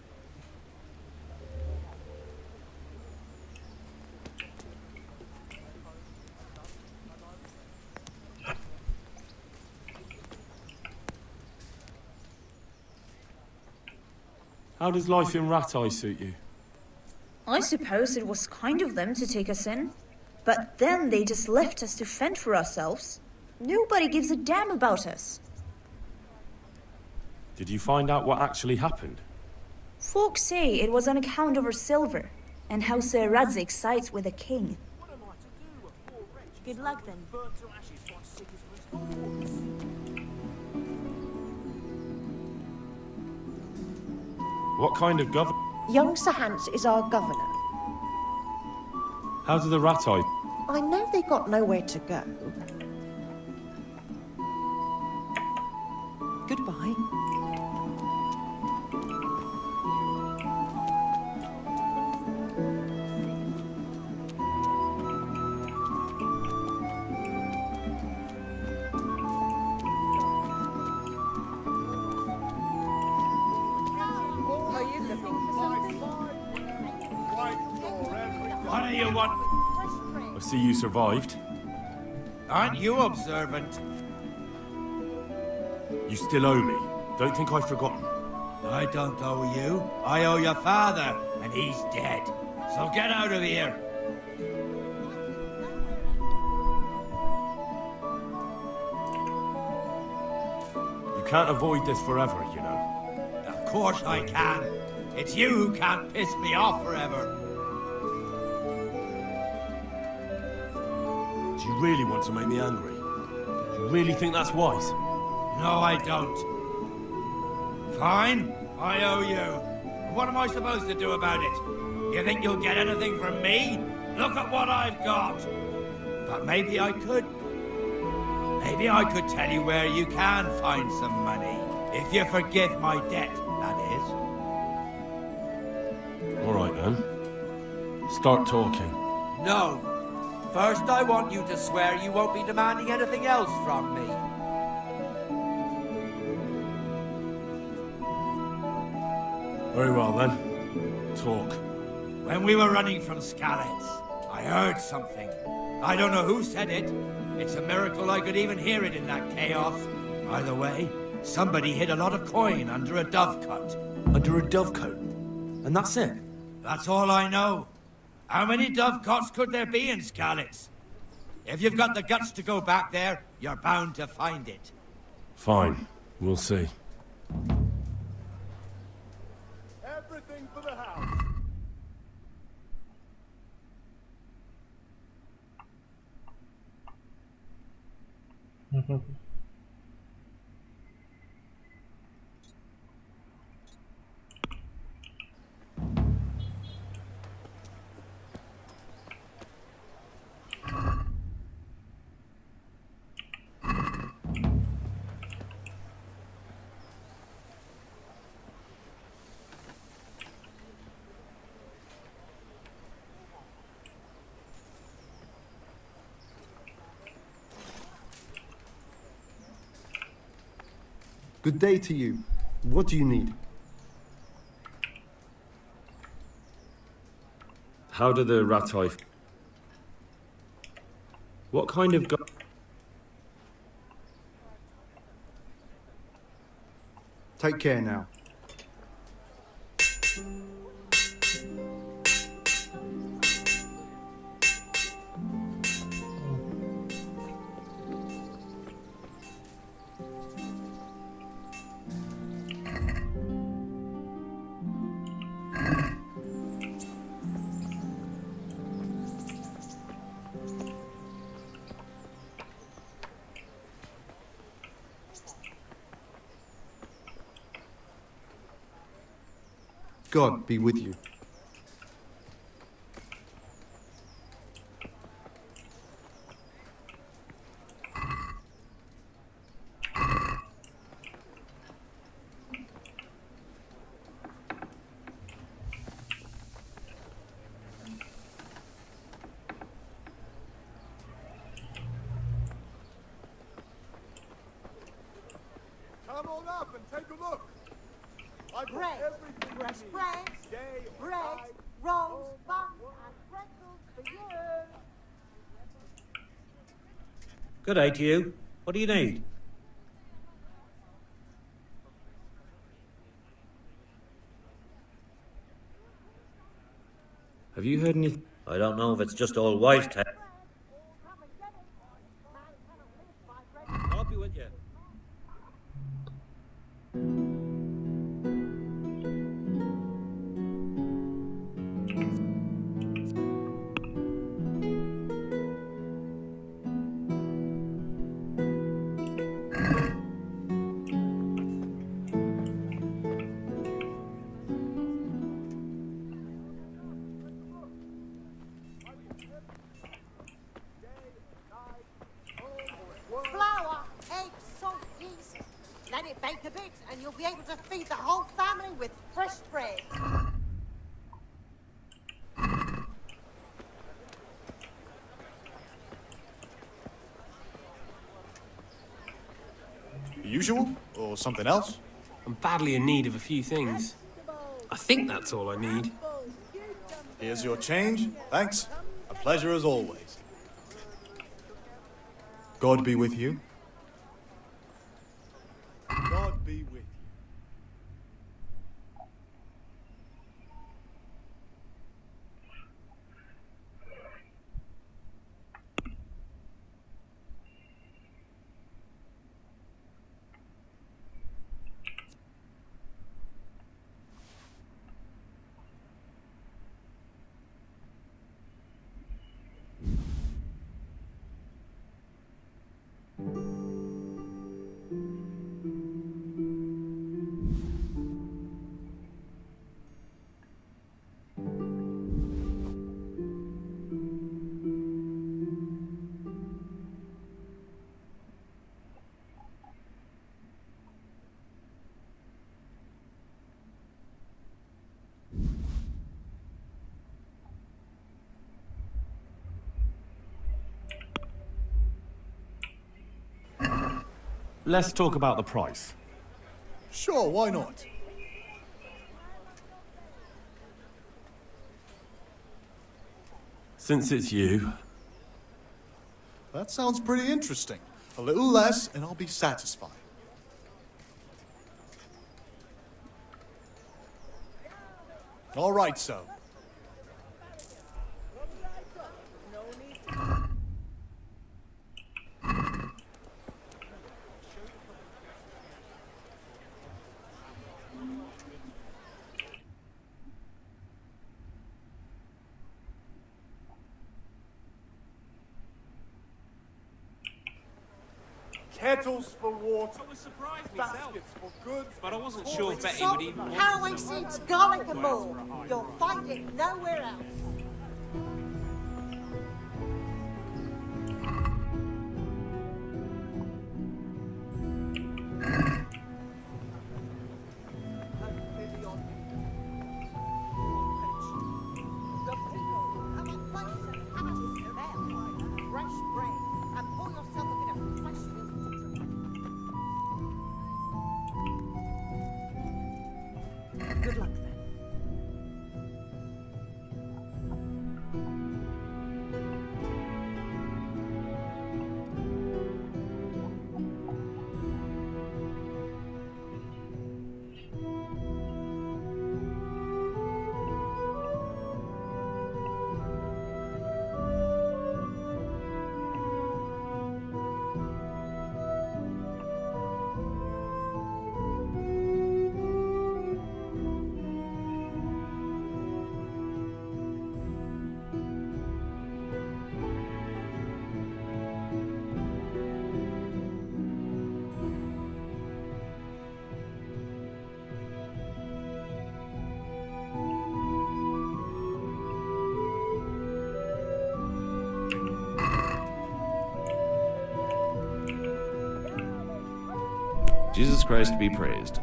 How does life in Ratai suit you? I suppose it was kind of them to take us in. But then they just left us to fend for ourselves. Nobody gives a damn about us. Did you find out what actually happened? Folks say it was on account of our silver, and how Sir Radzik sides with the king. Good luck then. What kind of governor? Young Sir Hans is our governor. How do the Ratai... I know they got nowhere to go. Goodbye. What do you want? I see you survived. Aren't you observant? You still owe me. Don't think I've forgotten. I don't owe you. I owe your father, and he's dead. So get out of here. You can't avoid this forever, you know. Of course I can. It's you who can't piss me off forever. Do you really want to make me angry? Do you really think that's wise? No, I don't. Fine, I owe you. What am I supposed to do about it? You think you'll get anything from me? Look at what I've got. But maybe I could. Maybe I could tell you where you can find some money. If you forgive my debt, that is. All right, then. Start talking. No. First, I want you to swear you won't be demanding anything else from me. Very well then. Talk. When we were running from Skalitz, I heard something. I don't know who said it. It's a miracle I could even hear it in that chaos. Either way, somebody hid a lot of coin under a dovecote. Under a dovecote? And that's it? That's all I know. How many dovecotes could there be in Skalitz? If you've got the guts to go back there, you're bound to find it. Fine. We'll see. Everything for the house. Good day to you. What do you need? How do the Ratoi... What kind of... Take care now. God be with you. Come on up and take a look. I brought Bread, everything fresh you need. bread, Day or bread, night. rolls, buns, and pretzels for you. Good day to you. What do you need? Have you heard anything? I don't know if it's just old wives' tale. I'll be with you. Flour, eggs, salt, yeast. Let it bake a bit and you'll be able to feed the whole family with fresh bread. Usual? Or something else? I'm badly in need of a few things. I think that's all I need. Here's your change. Thanks. A pleasure as always. God be with you. God be with you. let's talk about the price. Sure, why not? Since it's you, That sounds pretty interesting. A little less, and I'll be satisfied. All right, so. Kettles for water, baskets for goods, but I wasn't sure if Betty would even want Caraway seeds, garlic and more. You'll find it nowhere else. Fresh bread, and pour yourself a bit of fresh milk to drink. Good luck then. Jesus Christ be praised.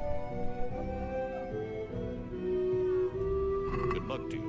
Good luck to you.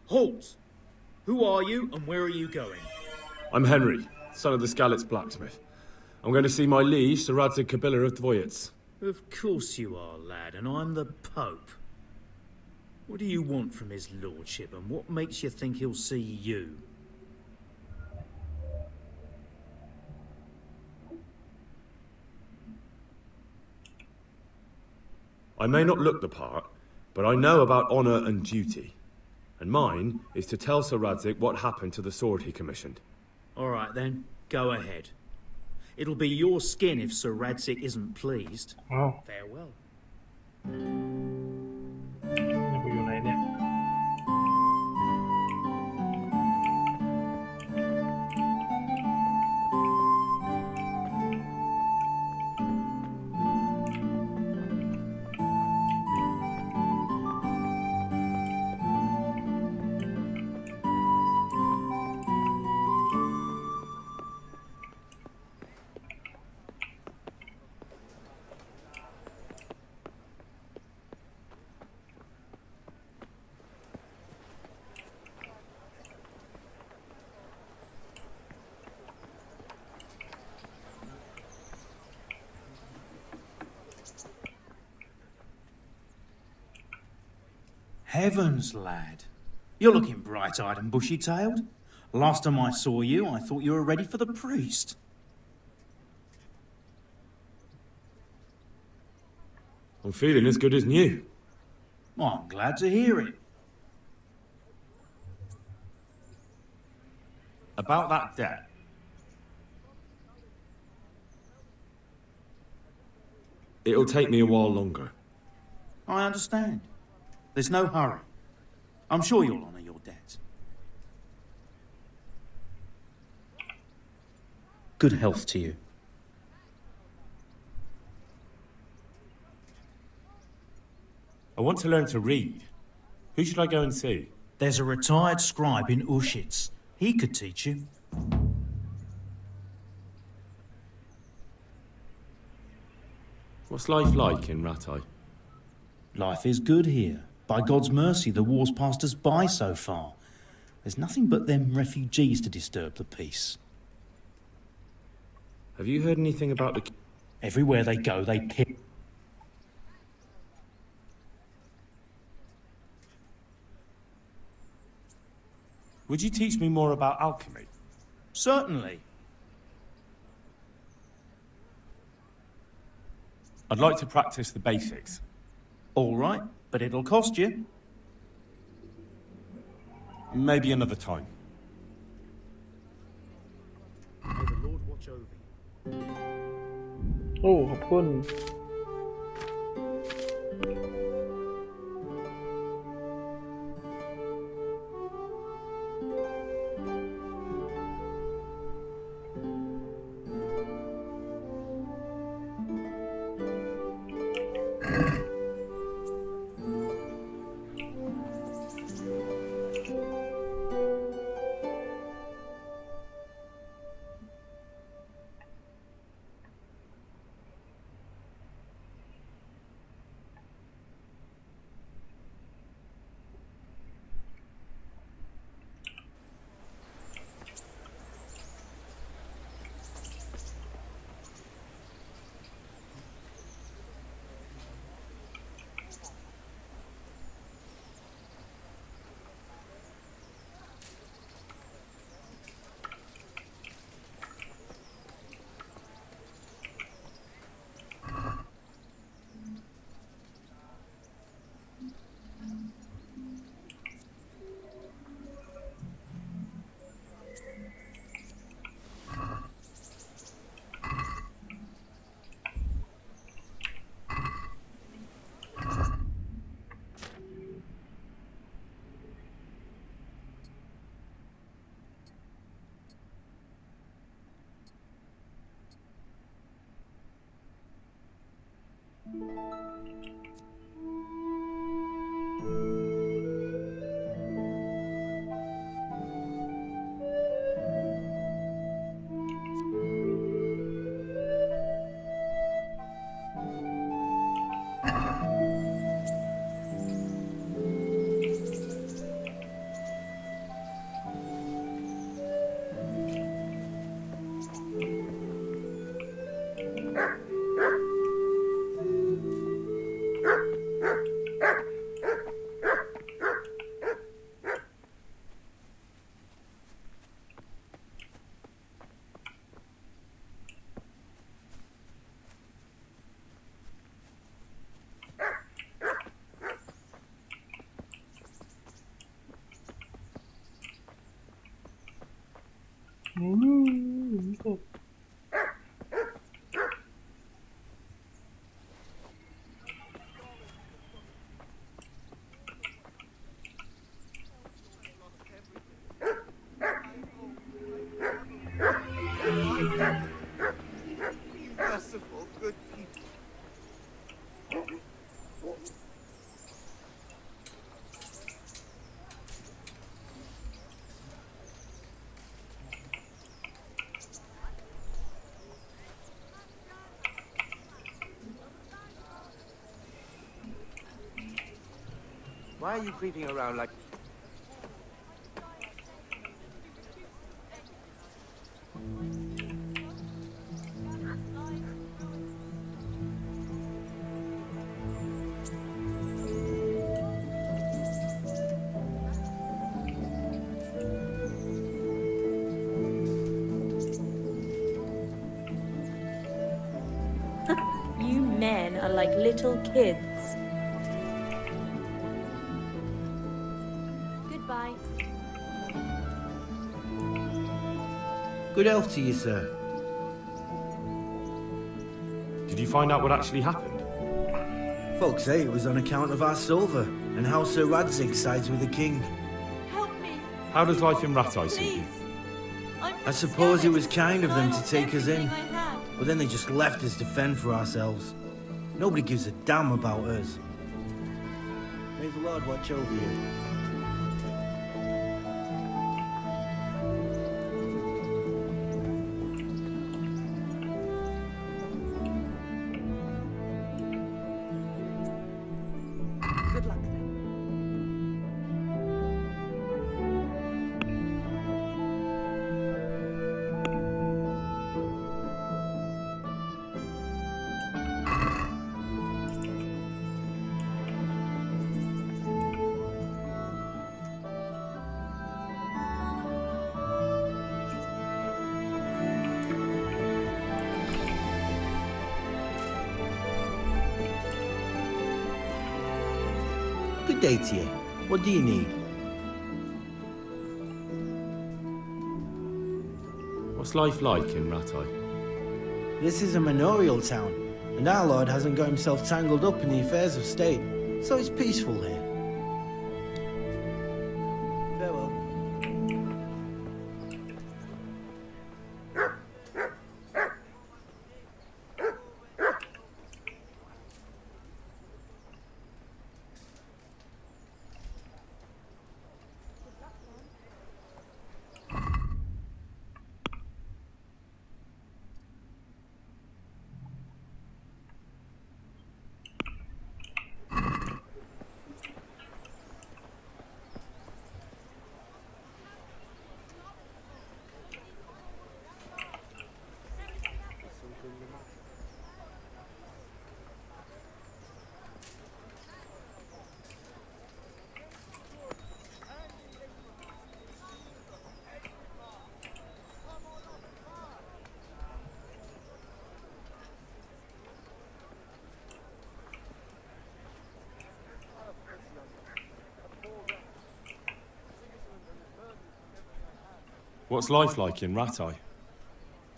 Halt! Who are you and where are you going? I'm Henry, son of the Skalitz blacksmith. I'm going to see my liege, Sir Radzig Kabila of Dvoyets. Of course you are, lad, and I'm the Pope. What do you want from his lordship, and what makes you think he'll see you? I may not look the part, but I know about honour and duty. And mine is to tell Sir Radzig what happened to the sword he commissioned. All right then, go ahead. It'll be your skin if Sir Radzig isn't pleased. Oh. Farewell. นี่กูอยู่ไหนเนี่ย Heavens, lad. You're looking bright-eyed and bushy-tailed. Last time I saw you, I thought you were ready for the priest. I'm feeling as good as new. Well, I'm glad to hear it. About that debt. It'll take me a while longer. I understand. There's no hurry. I'm sure you'll honour your debt. Good health to you. I want to learn to read. Who should I go and see? There's a retired scribe in Ushitz. He could teach you. What's life like in Ratai? Life is good here. By God's mercy, the war's passed us by so far. There's nothing but them refugees to disturb the peace. Have you heard anything about the... Everywhere they go, they kill. Would you teach me more about alchemy? Certainly. I'd like to practice the basics. All right, but it'll cost you. Maybe another time. May the Lord watch over you. โอ้ขอบคุณ Merciful, good people. Why are you creeping around like... You men are like little kids. Goodbye. Good health to you, sir. Did you find out what actually happened? Folks say it was on account of our silver and how Sir Radzig sides with the king. Help me, How does life in Ratai suit you? I suppose it was kind of them to take us in, but then they just left us to fend for ourselves. Nobody gives a damn about us. May the Lord watch over you. Good luck then. Good day to you. What do you need? What's life like in Ratai? This is a manorial town, and our lord hasn't got himself tangled up in the affairs of state, so it's peaceful here. Farewell. What's life like in Ratai?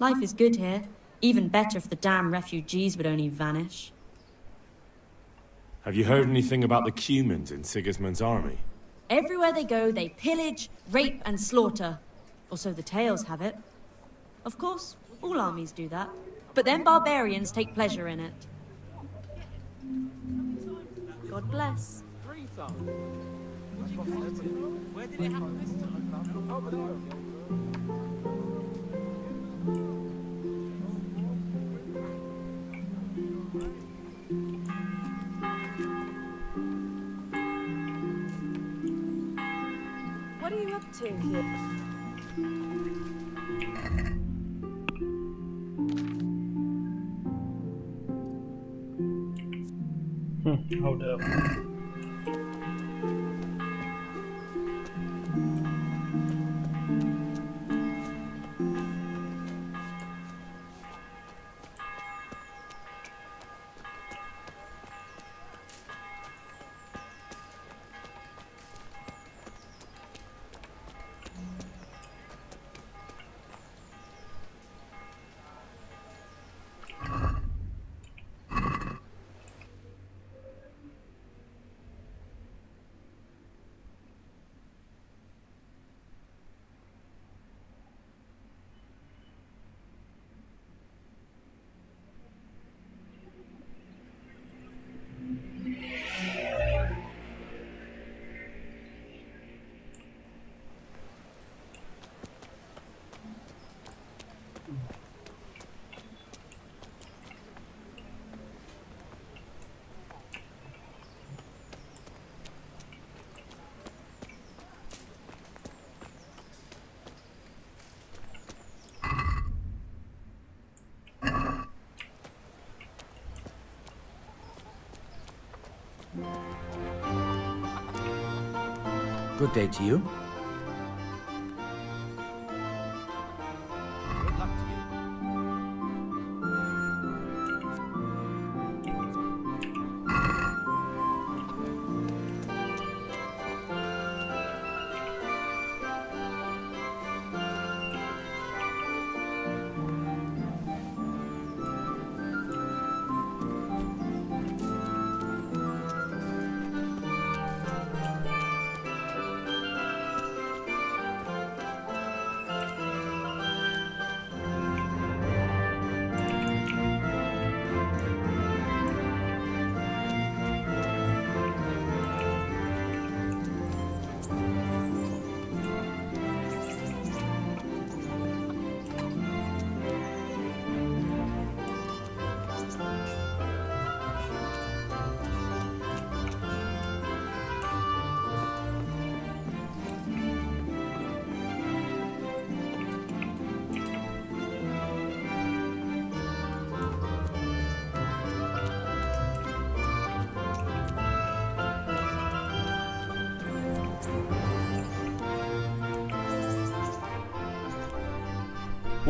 Life is good here. Even better if the damn refugees would only vanish. Have you heard anything about the Cumans in Sigismund's army? Everywhere they go, they pillage, rape, and slaughter. Or so the tales have it. Of course, all armies do that. But then barbarians take pleasure in it. God bless. Where did it happen this time? What are you up to here? Hold up. Good day to you. Good luck to you.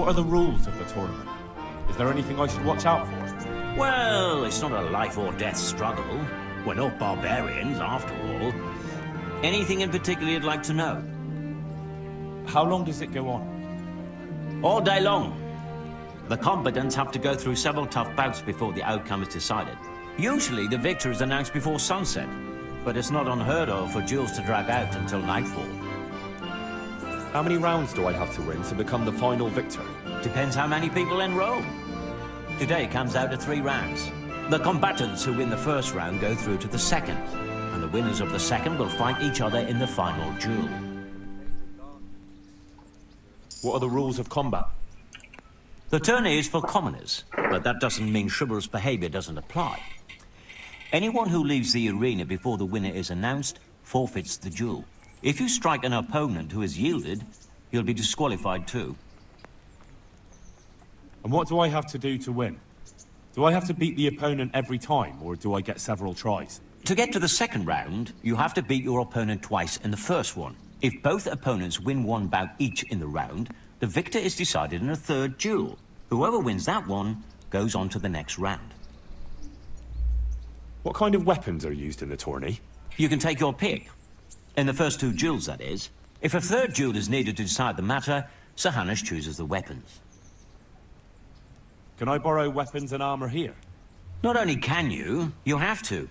What are the rules of the tournament? Is there anything I should watch out for? Well, it's not a life or death struggle. We're not barbarians, after all. Anything in particular you'd like to know? How long does it go on? All day long. The combatants have to go through several tough bouts before the outcome is decided. Usually the victor is announced before sunset, but it's not unheard of for duels to drag out until nightfall. How many rounds do I have to win to become the final victor? Depends how many people enroll. Today comes out to 3 rounds. The combatants who win the first round go through to the second, and the winners of the second will fight each other in the final duel. What are the rules of combat? The tourney is for commoners, but that doesn't mean chivalrous behavior doesn't apply. Anyone who leaves the arena before the winner is announced forfeits the duel. If you strike an opponent who has yielded, you'll be disqualified too. And what do I have to do to win? Do I have to beat the opponent every time, or do I get several tries? To get to the second round, you have to beat your opponent twice in the first one. If both opponents win 1 bout each in the round, the victor is decided in a third duel. Whoever wins that one goes on to the next round. What kind of weapons are used in the tourney? You can take your pick. In the first 2 duels, that is. If a third duel is needed to decide the matter, Sir Hanush chooses the weapons. Can I borrow weapons and armor here? Not only can you, you have to.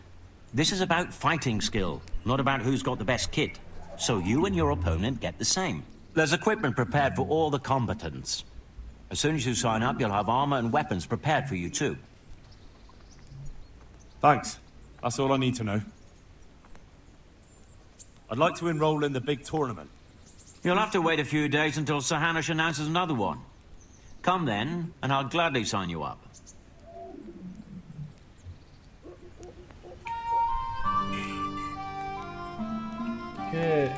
This is about fighting skill, not about who's got the best kit. So you and your opponent get the same. There's equipment prepared for all the combatants. As soon as you sign up, you'll have armor and weapons prepared for you too. Thanks. That's all I need to know. I'd like to enroll in the big tournament. You'll have to wait a few days until Sir Hanush announces another one. Come then, and I'll gladly sign you up. Okay.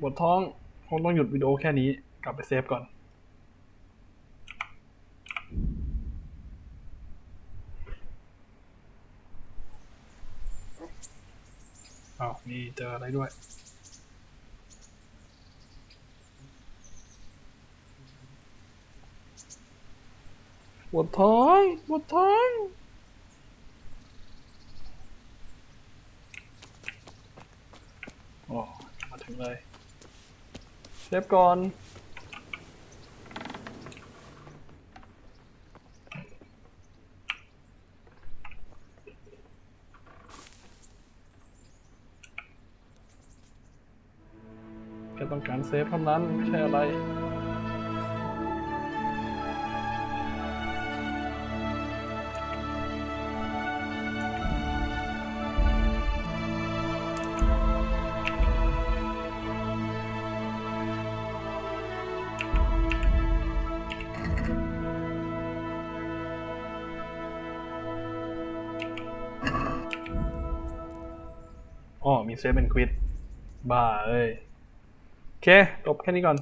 ปวดท้องคงต้องหยุดวิดีโอแค่นี้กลับไปเซฟก่อนอ้าวมีเจออะไรด้วยปวดท้องปวดท้องโอ้มาถึงเลยเซฟก่อนแค่ต้องการเซฟเท่านั้นไม่ใช่อะไรอ๋อมีเซฟเป็นควิดบ้าเอ้ยโอเคจบแค่นี้ก่อน